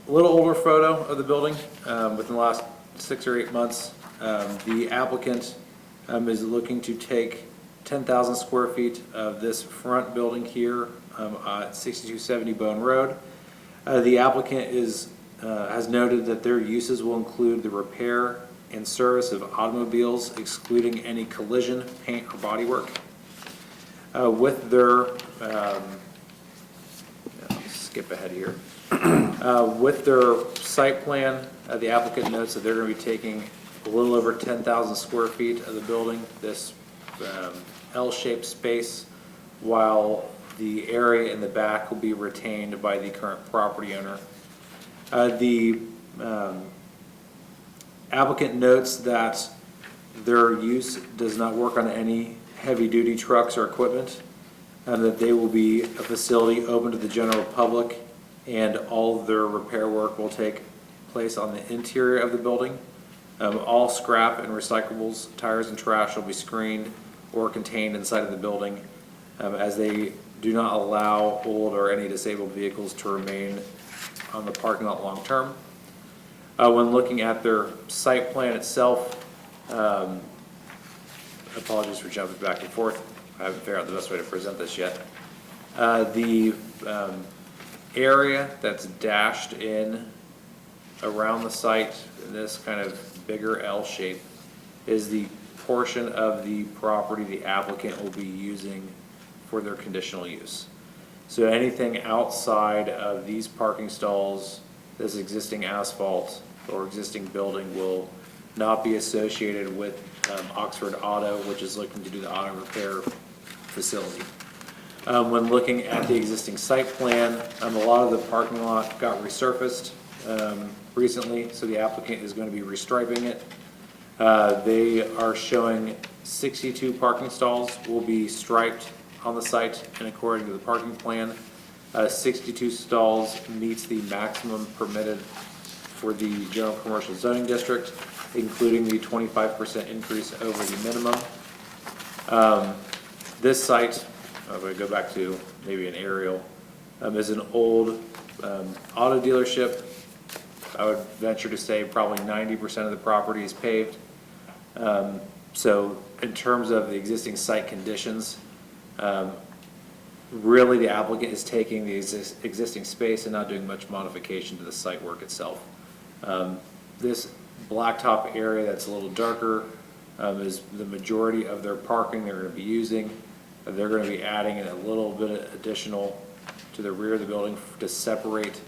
little older photo of the building within the last 6 or 8 months. The applicant is looking to take 10,000 square feet of this front building here at 6270 Bone Road. The applicant has noted that their uses will include the repair and service of automobiles, excluding any collision, paint, or bodywork. With their, skip ahead here. With their site plan, the applicant notes that they're going to be taking a little over 10,000 square feet of the building, this L-shaped space, while the area in the back will be retained by the current property owner. The applicant notes that their use does not work on any heavy-duty trucks or equipment, and that they will be a facility open to the general public, and all of their repair work will take place on the interior of the building. All scrap and recyclables, tires and trash will be screened or contained inside of the building, as they do not allow old or any disabled vehicles to remain on the parking lot long term. When looking at their site plan itself, apologies for jumping back and forth. I haven't figured out the best way to present this yet. The area that's dashed in around the site in this kind of bigger L shape is the portion of the property the applicant will be using for their conditional use. So anything outside of these parking stalls, this existing asphalt or existing building will not be associated with Oxford Auto, which is looking to do the auto repair facility. When looking at the existing site plan, a lot of the parking lot got resurfaced recently, so the applicant is going to be restriping it. They are showing 62 parking stalls will be striped on the site and according to the parking plan. 62 stalls meets the maximum permitted for the general commercial zoning district, including the 25% increase over the minimum. This site, I'm going to go back to maybe an aerial, is an old auto dealership. I would venture to say probably 90% of the property is paved. So in terms of the existing site conditions, really the applicant is taking the existing space and not doing much modification to the site work itself. This blacktop area that's a little darker is the majority of their parking they're going to be using. They're going to be adding in a little bit additional to the rear of the building to separate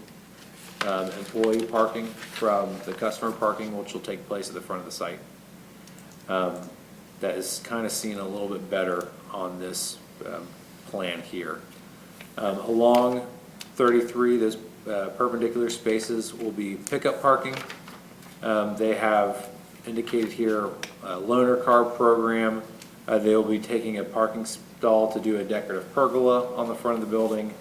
employee parking from the customer parking, which will take place at the front of the site. That is kind of seen a little bit better on this plan here. Along 33, those perpendicular spaces will be pickup parking. They have indicated here a loaner car program. They will be taking a parking stall to do a decorative pergola on the front of the building.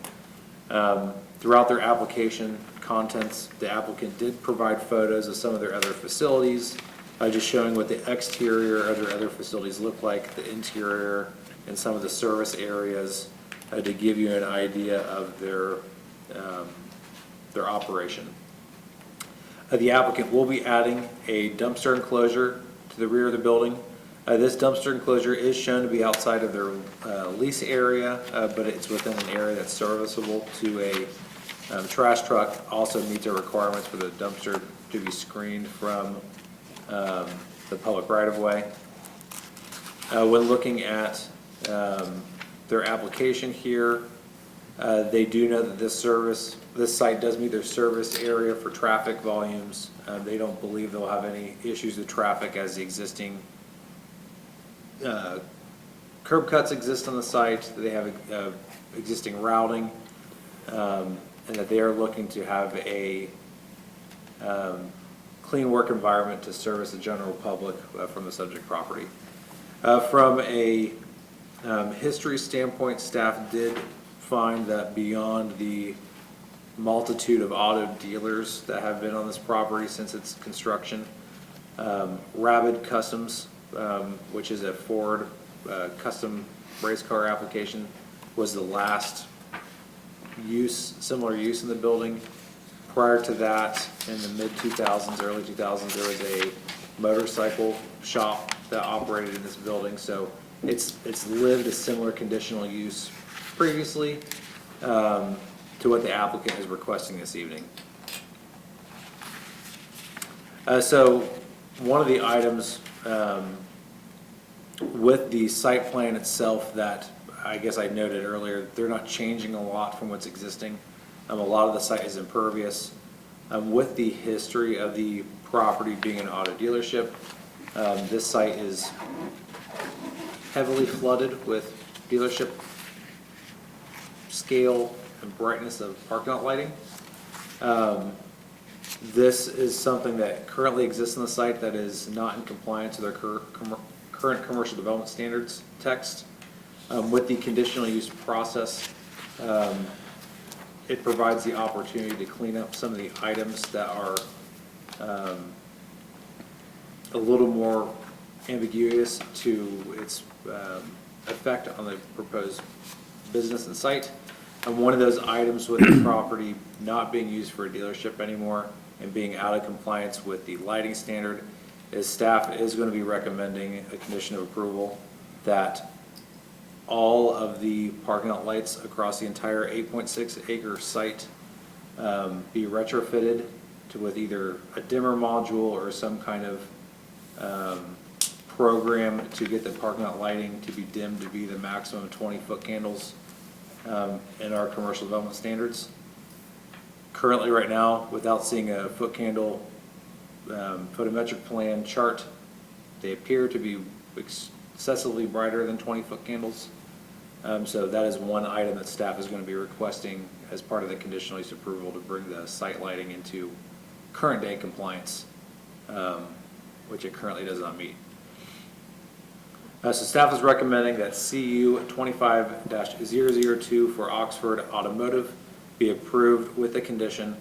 Throughout their application contents, the applicant did provide photos of some of their other facilities, just showing what the exterior of their other facilities look like, the interior, and some of the service areas to give you an idea of their operation. The applicant will be adding a dumpster enclosure to the rear of the building. This dumpster enclosure is shown to be outside of their lease area, but it's within an area that's serviceable to a trash truck. Also meets our requirements for the dumpster to be screened from the public right-of-way. When looking at their application here, they do know that this site does meet their service area for traffic volumes. They don't believe they'll have any issues with traffic as the existing curb cuts exist on the site. They have existing routing, and that they are looking to have a clean work environment to service the general public from the subject property. From a history standpoint, staff did find that beyond the multitude of auto dealers that have been on this property since its construction, Rabid Customs, which is a Ford custom race car application, was the last similar use in the building. Prior to that, in the mid-2000s, early 2000s, there was a motorcycle shop that operated in this building, so it's lived a similar conditional use previously to what the applicant is requesting this evening. So one of the items with the site plan itself that I guess I noted earlier, they're not changing a lot from what's existing. A lot of the site is impervious. With the history of the property being an auto dealership, this site is heavily flooded with dealership scale and brightness of parking lot lighting. This is something that currently exists on the site that is not in compliance with our current commercial development standards text. With the conditional use process, it provides the opportunity to clean up some of the items that are a little more ambiguous to its effect on the proposed business and site. And one of those items with the property not being used for a dealership anymore and being out of compliance with the lighting standard is staff is going to be recommending a condition of approval that all of the parking lot lights across the entire 8.6 acre site be retrofitted with either a dimmer module or some kind of program to get the parking lot lighting to be dimmed to be the maximum 20-foot candles in our commercial development standards. Currently, right now, without seeing a foot candle photometric plan chart, they appear to be excessively brighter than 20-foot candles. So that is one item that staff is going to be requesting as part of the conditional use approval to bring the site lighting into current day compliance, which it currently does not meet. So staff is recommending that CU 25-002 for Oxford Automotive be approved with the condition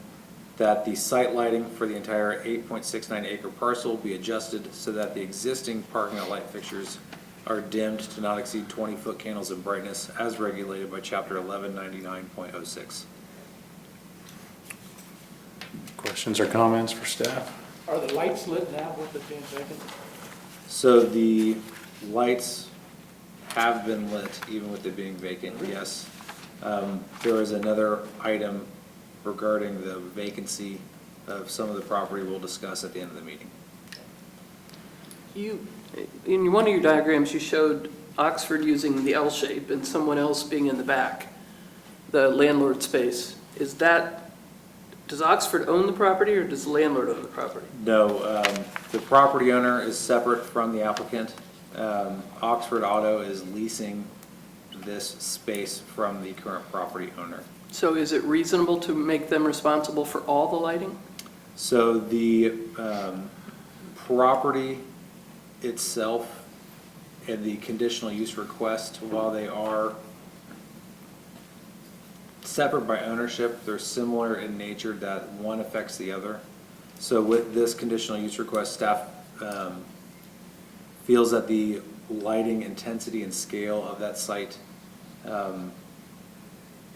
that the site lighting for the entire 8.69 acre parcel be adjusted so that the existing parking lot light fixtures are dimmed to not exceed 20-foot candles of brightness as regulated by chapter 1199.06.
Questions or comments for staff?
Are the lights lit now with it being vacant?
So the lights have been lit even with it being vacant, yes. There is another item regarding the vacancy of some of the property we'll discuss at the end of the meeting.
In one of your diagrams, you showed Oxford using the L shape and someone else being in the back, the landlord space. Does Oxford own the property or does the landlord own the property?
No, the property owner is separate from the applicant. Oxford Auto is leasing this space from the current property owner.
So is it reasonable to make them responsible for all the lighting?
So the property itself and the conditional use request, while they are separate by ownership, they're similar in nature that one affects the other. So with this conditional use request, staff feels that the lighting intensity and scale of that site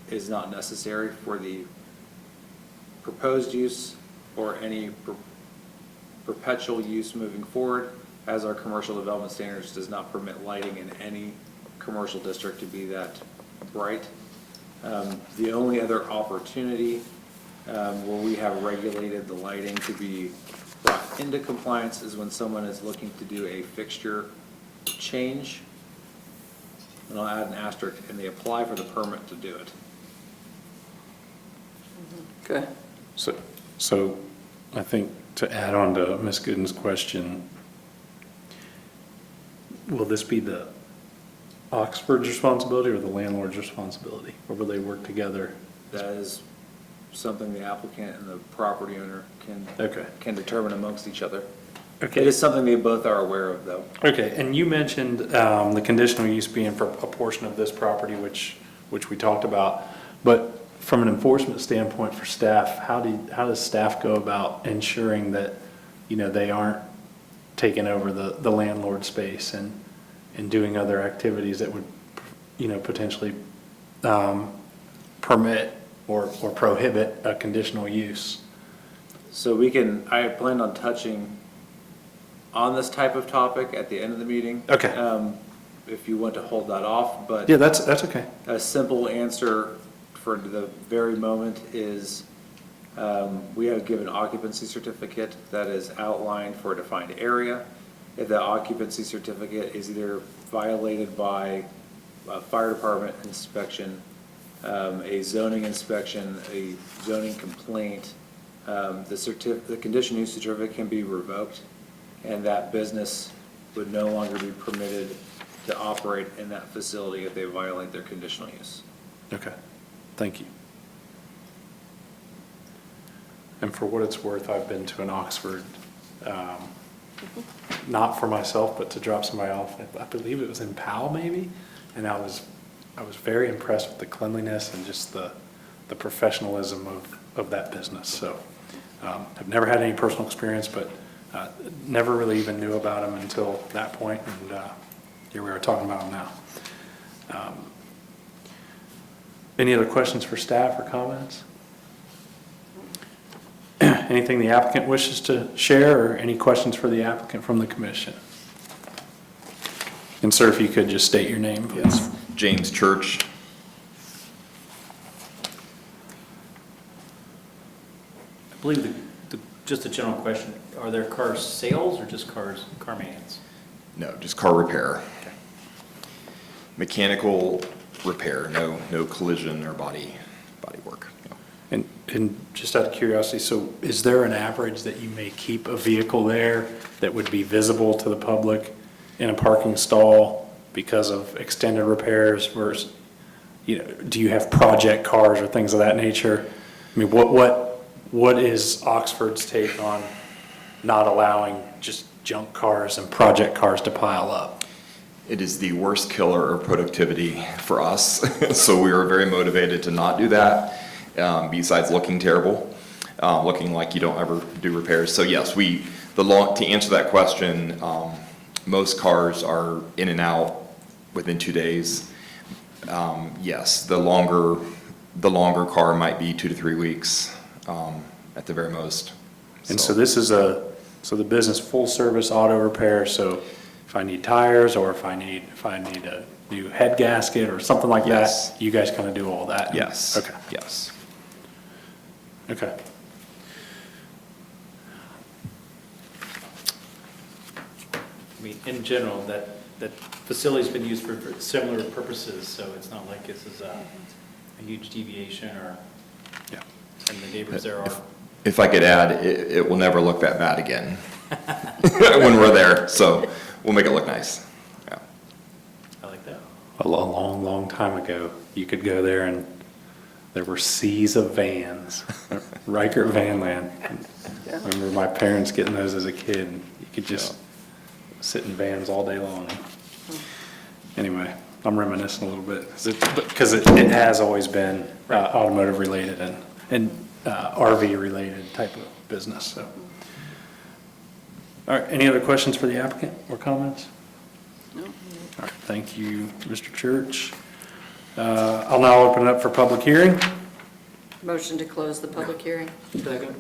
is not necessary for the proposed use or any perpetual use moving forward, as our commercial development standards does not permit lighting in any commercial district to be that bright. The only other opportunity where we have regulated the lighting to be brought into compliance is when someone is looking to do a fixture change, and I'll add an asterisk, and they apply for the permit to do it.
Okay.
So I think to add on to Ms. Gooden's question, will this be the Oxford's responsibility or the landlord's responsibility? Or will they work together?
That is something the applicant and the property owner
Okay.
can determine amongst each other.
Okay.
It is something they both are aware of, though.
Okay, and you mentioned the conditional use being for a portion of this property, which we talked about. But from an enforcement standpoint for staff, how does staff go about ensuring that, they aren't taking over the landlord space and doing other activities that would, potentially permit or prohibit a conditional use.
So I planned on touching on this type of topic at the end of the meeting.
Okay.
If you want to hold that off, but.
Yeah, that's okay.
A simple answer for the very moment is, we have given occupancy certificate that is outlined for a defined area. If that occupancy certificate is either violated by a fire department inspection, a zoning inspection, a zoning complaint, the conditional use certificate can be revoked, and that business would no longer be permitted to operate in that facility if they violate their conditional use.
Okay, thank you. And for what it's worth, I've been to an Oxford, not for myself, but to drop somebody off. I believe it was in Powell maybe, and I was very impressed with the cleanliness and just the professionalism of that business. So I've never had any personal experience, but never really even knew about them until that point, and here we are talking about them now. Any other questions for staff or comments? Anything the applicant wishes to share, or any questions for the applicant from the commission? And sir, if you could just state your name, please.
James Church.
I believe just a general question, are there car sales or just car maintenance?
No, just car repair. Mechanical repair, no collision or body work. No.
And just out of curiosity, so is there an average that you may keep a vehicle there that would be visible to the public in a parking stall because of extended repairs versus, do you have project cars or things of that nature? I mean, what is Oxford's take on not allowing just junk cars and project cars to pile up?
It is the worst killer of productivity for us, so we are very motivated to not do that, besides looking terrible, looking like you don't ever do repairs. So yes, to answer that question, most cars are in and out within 2 days. Yes, the longer car might be 2 to 3 weeks, at the very most.
And so this is so the business full service auto repair, so if I need tires or if I need a new head gasket or something like
Yes.
that, you guys kind of do all that?
Yes.
Okay.
Yes.
Okay.
I mean, in general, that facility's been used for similar purposes, so it's not like this is a huge deviation or,
Yeah.
and the neighbors there are.
If I could add, it will never look that bad again when we're there, so we'll make it look nice. Yeah.
I like that.
A long, long time ago, you could go there and there were seas of vans, Reichert Van Land. I remember my parents getting those as a kid, and you could just sit in vans all day long. Anyway, I'm reminiscing a little bit, because it has always been automotive related and RV related type of business, so. All right, any other questions for the applicant or comments?
No.
All right, thank you, Mr. Church. I'll now open it up for public hearing.
Motion to close the public hearing.
Second.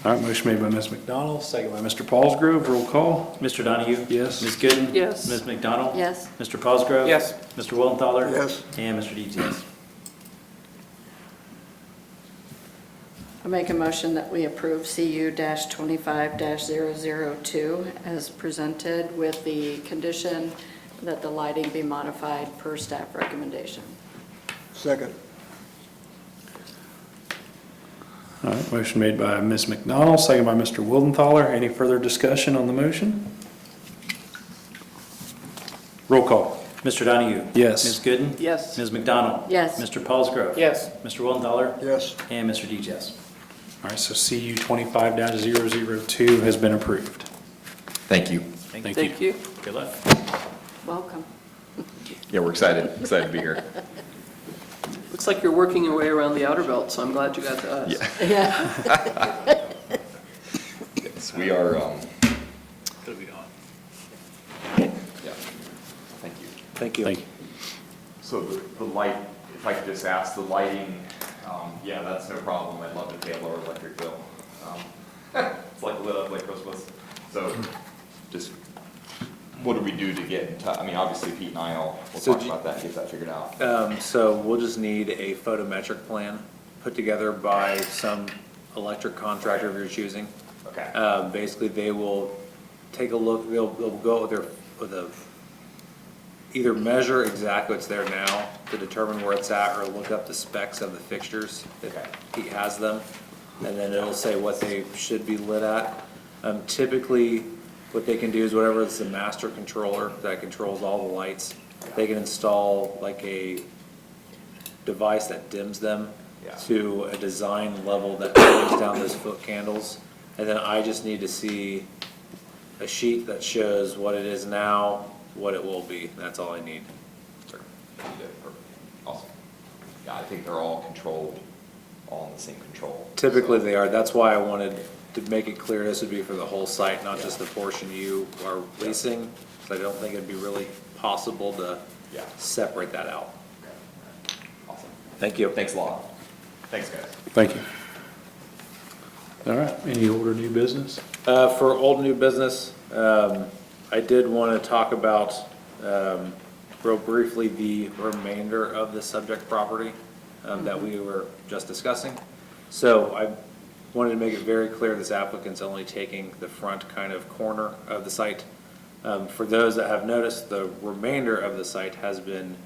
All right, motion made by Ms. McDonald, second by Mr. Paulsgrove, roll call.
Mr. Donahue?
Yes.
Ms. Gooden?
Yes.
Ms. McDonald?
Yes.
Mr. Paulsgrove?
Yes.
Mr. Willenthaler?
Yes.
And Mr. Deeds, yes.
I make a motion that we approve CU-25-002 as presented with the condition that the lighting be modified per staff recommendation.
Second.
All right, motion made by Ms. McDonald, second by Mr. Wildenthaler. Any further discussion on the motion? Roll call.
Mr. Donahue?
Yes.
Ms. Gooden?
Yes.
Ms. McDonald?
Yes.
Mr. Paulsgrove?
Yes.
Mr. Willenthaler?
Yes.
And Mr. Deeds, yes.
All right, so CU 25-002 has been approved.
Thank you.
Thank
Thank you.
Good luck.
Welcome.
Yeah, we're excited to be here.
Looks like you're working your way around the outer belt, so I'm glad you got to us.
Yeah.
Yeah.
Yes, we are
Thank you.
Thank you.
So the light, if I could just ask, the lighting, yeah, that's no problem. I'd love to pay a lower electric bill. It's like lit up like Christmas. So just, what do we do to get in touch? I mean, obviously Pete and we'll
So
talk
do-
about that and get that figured out.
So we'll just need a photometric plan put together by some electric contractor of your choosing.
Okay.
Basically, they will take a look, they'll go with a, either measure exactly what's there now to determine where it's at, or look up the specs of the fixtures if
Okay.
he has them. And then it'll say what they should be lit at. Typically, what they can do is whatever is the master controller that controls all the lights, they can install like a device that dims them
Yeah.
to a design level that brings down those foot candles. And then I just need to see a sheet that shows what it is now, what it will be. That's all I need.
Sure. You did, perfect. Awesome. Yeah, I think they're all controlled, all in the same control.
Typically
So-
they are. That's why I wanted to make it clear this would be for the whole site, not just the portion you are leasing. So I don't think it'd be really possible to
Yeah.
separate that out.
Awesome.
Thank you.
Thanks a lot. Thanks, guys.
Thank you. All right, any older new business?
For old new business, I did want to talk about, real briefly, the remainder of the subject property that we were just discussing. So I wanted to make it very clear this applicant's only taking the front kind of corner of the site. For those that have noticed, the remainder of the site has been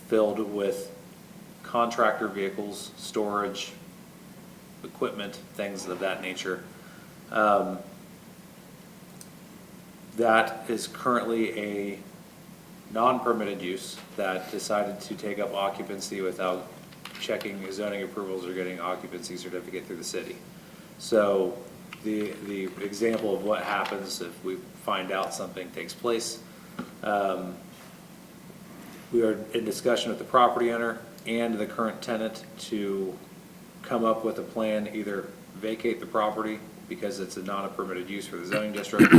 filled with contractor vehicles, storage, equipment, things of that nature. That is currently a non-permitted use that decided to take up occupancy without checking zoning approvals or getting occupancy certificate through the city. So the example of what happens if we find out something takes place, we are in discussion with the property owner and the current tenant to come up with a plan, either vacate the property because it's not a permitted use for the zoning district,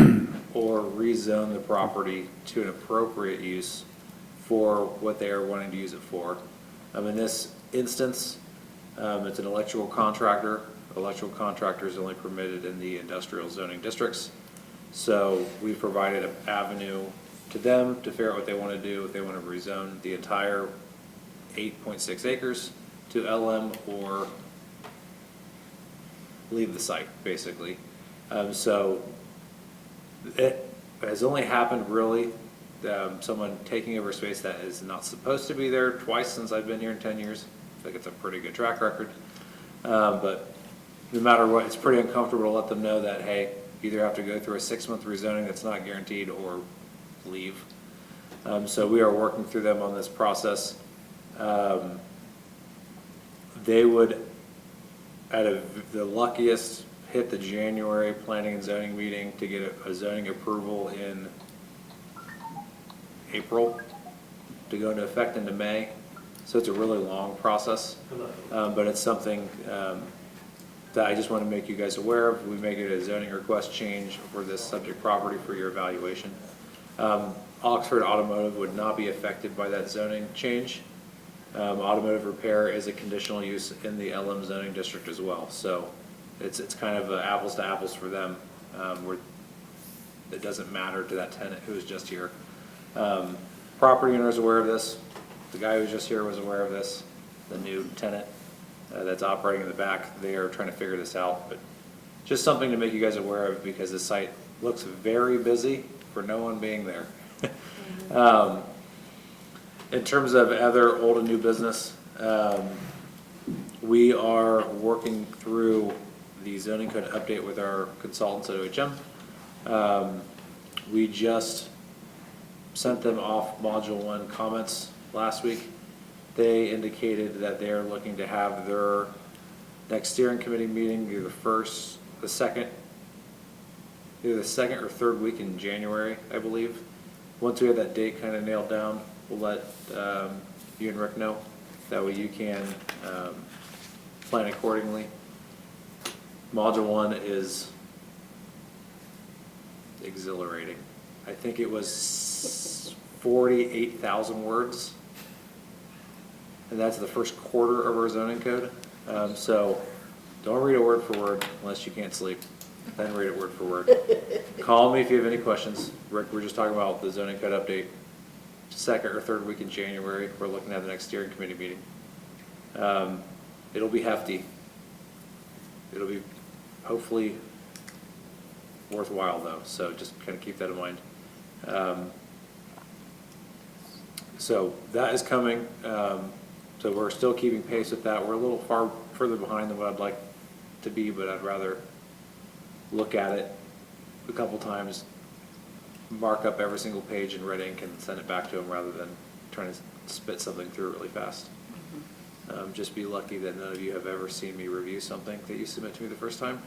or rezone the property to an appropriate use for what they are wanting to use it for. In this instance, it's an electrical contractor. Electrical contractor is only permitted in the industrial zoning districts. So we provided an avenue to them to figure out what they want to do, if they want to rezone the entire 8.6 acres to LM or leave the site, basically. So it has only happened really, someone taking over space that is not supposed to be there twice since I've been here in 10 years. I think it's a pretty good track record. But no matter what, it's pretty uncomfortable to let them know that, hey, you either have to go through a 6-month rezoning that's not guaranteed or leave. So we are working through them on this process. They would, the luckiest, hit the January planning and zoning meeting to get a zoning approval in April to go into effect into May. So it's a really long process, but it's something that I just want to make you guys aware of. We make it a zoning request change for this subject property for your evaluation. Oxford Automotive would not be affected by that zoning change. Automotive repair is a conditional use in the LM zoning district as well. So it's kind of apples to apples for them, where it doesn't matter to that tenant who was just here. Property owner is aware of this. The guy who was just here was aware of this. The new tenant that's operating in the back, they are trying to figure this out. But just something to make you guys aware of, because the site looks very busy for no one being there. In terms of other old and new business, we are working through the zoning code update with our consultants at OHM. We just sent them off Module 1 comments last week. They indicated that they're looking to have their next steering committee meeting either the second or third week in January, I believe. Once we have that date kind of nailed down, we'll let you and Rick know. That way you can plan accordingly. Module 1 is exhilarating. I think it was 48,000 words. And that's the first quarter of our zoning code. So don't read it word for word unless you can't sleep. Then read it word for word. Call me if you have any questions. Rick, we're just talking about the zoning code update. Second or third week in January, we're looking at the next steering committee meeting. It'll be hefty. It'll be hopefully worthwhile though, so just kind of keep that in mind. So that is coming. So we're still keeping pace with that. We're a little further behind than what I'd like to be, but I'd rather look at it a couple times, mark up every single page in red ink and send it back to them rather than trying to spit something through really fast. Just be lucky that none of you have ever seen me review something that you submit to me the first time.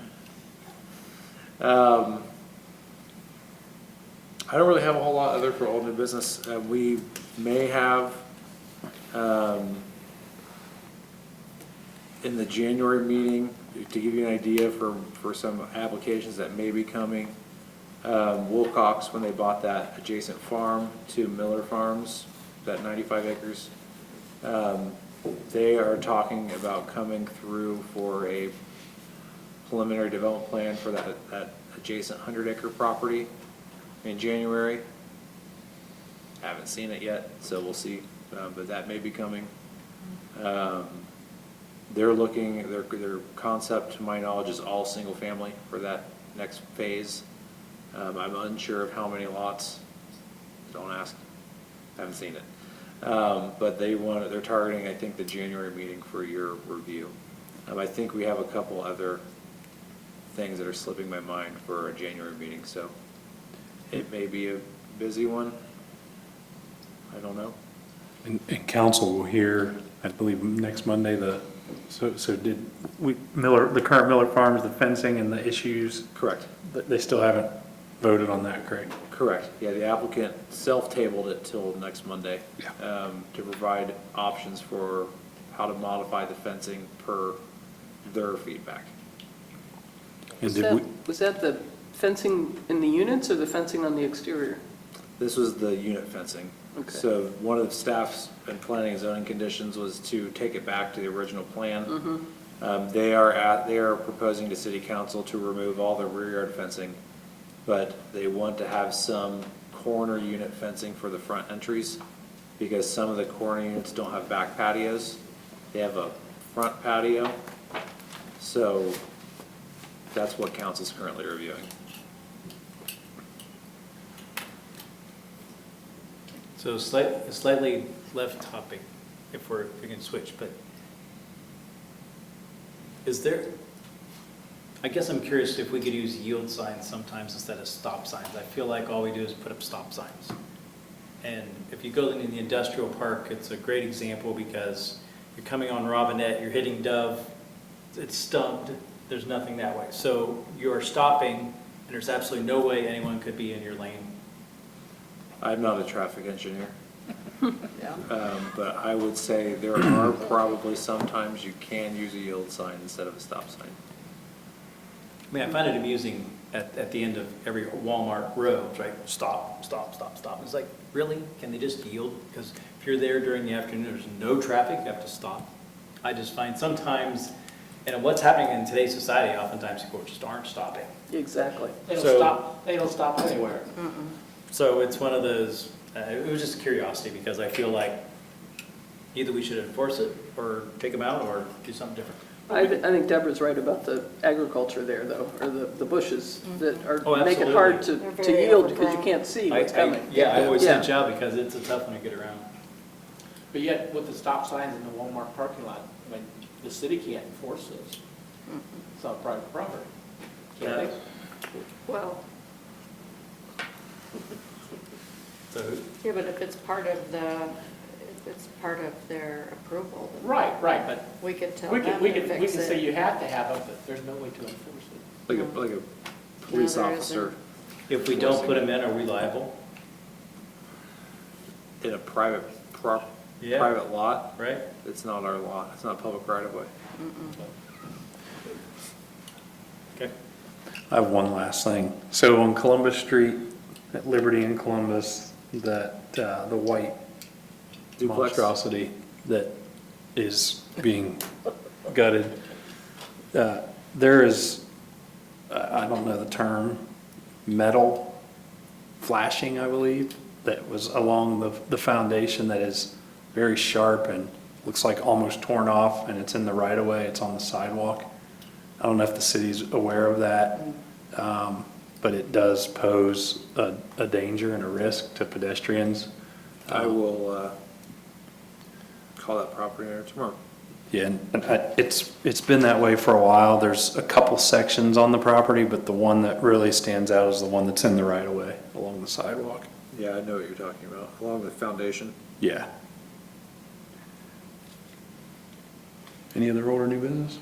I don't really have a whole lot other for old new business. We may have, in the January meeting, to give you an idea for some applications that may be coming, Wilcox, when they bought that adjacent farm to Miller Farms, that 95 acres, they are talking about coming through for a preliminary development plan for that adjacent 100-acre property in January. Haven't seen it yet, so we'll see, but that may be coming. They're looking, their concept, to my knowledge, is all single family for that next phase. I'm unsure of how many lots. Don't ask. Haven't seen it. But they're targeting, I think, the January meeting for your review. I think we have a couple other things that are slipping my mind for a January meeting, so it may be a busy one. I don't know.
And council will hear, I believe, next Monday, the current Miller Farms, the fencing and the issues?
Correct.
They still haven't voted on that, correct?
Correct. Yeah, the applicant self-tabled it till next Monday.
Yeah.
To provide options for how to modify the fencing per their feedback.
And did we,
Was that the fencing in the units or the fencing on the exterior?
This was the unit fencing.
Okay.
So one of the staff's and planning and zoning conditions was to take it back to the original plan. They are proposing to city council to remove all the rear yard fencing, but they want to have some corner unit fencing for the front entries because some of the corner units don't have back patios. They have a front patio. So that's what council's currently reviewing.
So slightly left topic, if we can switch, but is there, I guess I'm curious if we could use yield signs sometimes instead of stop signs. I feel like all we do is put up stop signs. And if you go in the industrial park, it's a great example because you're coming on Robinette, you're hitting Dove, it's stumped, there's nothing that way. So you're stopping and there's absolutely no way anyone could be in your lane.
I'm not a traffic engineer. But I would say there are probably sometimes you can use a yield sign instead of a stop sign.
I mean, I find it amusing at the end of every Walmart road, right? Stop, stop, stop, stop. It's like, really? Can they just yield? Because if you're there during the afternoon, there's no traffic, you have to stop. I just find sometimes, and what's happening in today's society, oftentimes people just aren't stopping.
Exactly.
They don't
So-
stop, they don't stop anywhere.
So it's one of those, it was just curiosity because I feel like either we should enforce it or take them out or do something different.
I think Deborah's right about the agriculture there, though, or the bushes that
Oh,
are, make it
absolutely.
hard
They're
to
very
yield because you
overgrown.
can't see what's coming.
Yeah, I always
Yeah.
hitch out because it's a tough one to get around.
But yet with the stop signs in the Walmart parking lot, I mean, the city can't enforce those. It's not private property. Can they?
Well,
So
yeah, but if it's part of their approval, then
Right, but
we could tell
we
them
can, we
to
can, we
fix
can say
it.
you have to have them, but there's no way to enforce it.
Like a police
there
officer
if we don't put them in, are we liable?
in a private
Yeah.
private lot,
Right?
it's not our lot, it's not public right of way.
Okay.
I have one last thing. So on Columbus Street, at Liberty and Columbus, that, the white
Duplex.
monstrosity that is being gutted. There is, I don't know the term, metal flashing, I believe, that was along the foundation that is very sharp and looks like almost torn off, and it's in the right of way, it's on the sidewalk. I don't know if the city's aware of that, but it does pose a danger and a risk to pedestrians.
I will call that property owner tomorrow.
Yeah, and it's been that way for a while. There's a couple sections on the property, but the one that really stands out is the one that's in the right of way along the sidewalk.
Yeah, I know what you're talking about, along the foundation.
Yeah. Any other old or new business?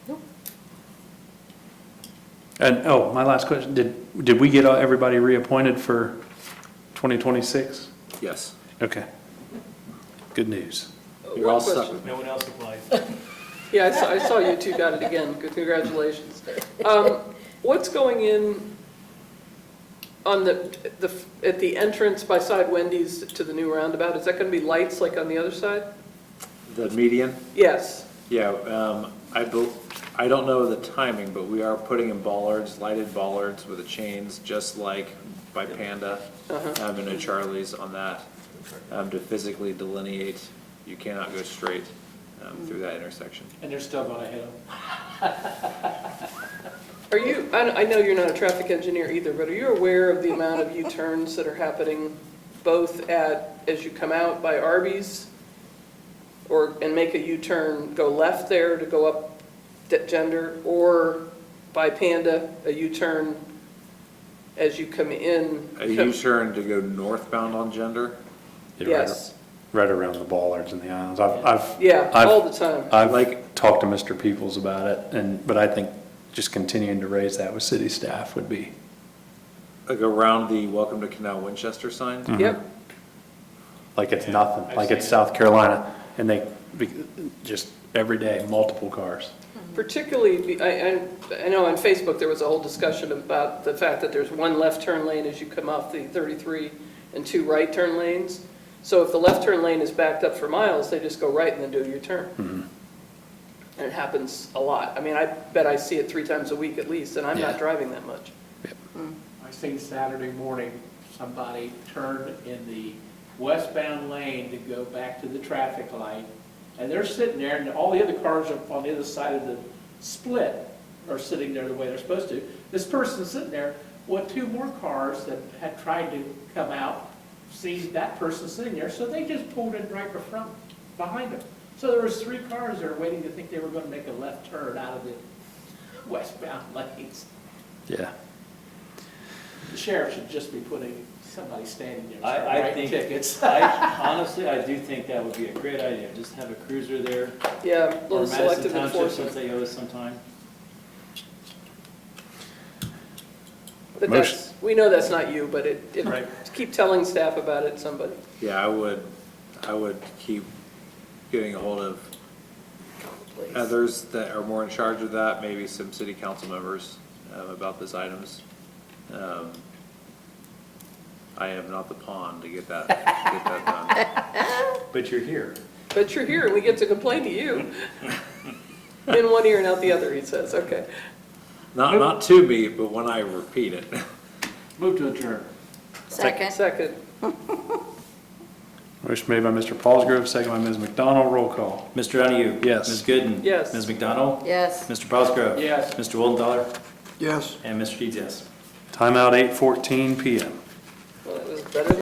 Nope.
And, oh, my last question, did we get everybody reappointed for 2026?
Yes.
Okay. Good news.
You're all
One
stuck
question.
with me.
No one else applied.
Yeah, I saw you two got it again. Good, congratulations. What's going in on at the entrance by side Wendy's to the new roundabout? Is that going to be lights like on the other side?
The median?
Yes.
Yeah, I don't know the timing, but we are putting in bollards, lighted bollards with the chains, just like by Panda, and a Charlie's on that, to physically delineate. You cannot go straight through that intersection.
And they're still gonna hit them.
Are you, I know you're not a traffic engineer either, but are you aware of the amount of U-turns that are happening both as you come out by Arby's and make a U-turn, go left there to go up Gender, or by Panda, a U-turn as you come in?
A U-turn to go northbound on Gender?
Yes.
Right around the bollards and the islands.
Yeah,
I've-
all the time.
I've talked to Mr. Peoples about it, but I think just continuing to raise that with city staff would be.
Like around the Welcome to Canal Winchester sign?
Yep.
Like it's nothing,
I've
like
seen
it's
it.
South Carolina, and just every day, multiple cars.
Particularly, I know on Facebook there was a whole discussion about the fact that there's one left turn lane as you come off the 33 and two right turn lanes. So if the left turn lane is backed up for miles, they just go right and then do your turn. And it happens a lot. I mean, I bet I see it 3 times a week at least, and I'm not
Yeah.
driving that much.
I seen Saturday morning, somebody turned in the westbound lane to go back to the traffic light, and they're sitting there, and all the other cars are on the other side of the split are sitting there the way they're supposed to. This person's sitting there, with 2 more cars that had tried to come out, seen that person sitting there, so they just pulled in right in front, behind them. So there was 3 cars there waiting to think they were gonna make a left turn out of the westbound lanes.
Yeah.
The sheriff should just be putting somebody standing there,
I
start writing
think-
tickets.
Honestly, I do think that would be a great idea, just have a cruiser there,
Yeah, a
or
little
Madison
selective
Township,
enforcement.
since they owe us some time.
But
Motion.
we know that's not you, but
Right.
keep telling staff about it, somebody.
Yeah, I would keep getting a hold of others that are more in charge of that, maybe some city council members, about those items. I am not the pawn to get that done.
But you're here.
But you're here and we get to complain to you. In one ear and out the other, he says, okay.
Not to me, but when I repeat it.
Move to adjourn.
Second.
Second.
Motion made by Mr. Paulsgrove, second by Ms. McDonald. Roll call.
Mr. Donahue?
Yes.
Ms. Gooden?
Yes.
Ms. McDonald?
Yes.
Mr. Paulsgrove?
Yes.
Mr. Wildenthaler?
Yes.
And Mr. Deeds, yes.
Timeout 8:14 PM.
Well, that was better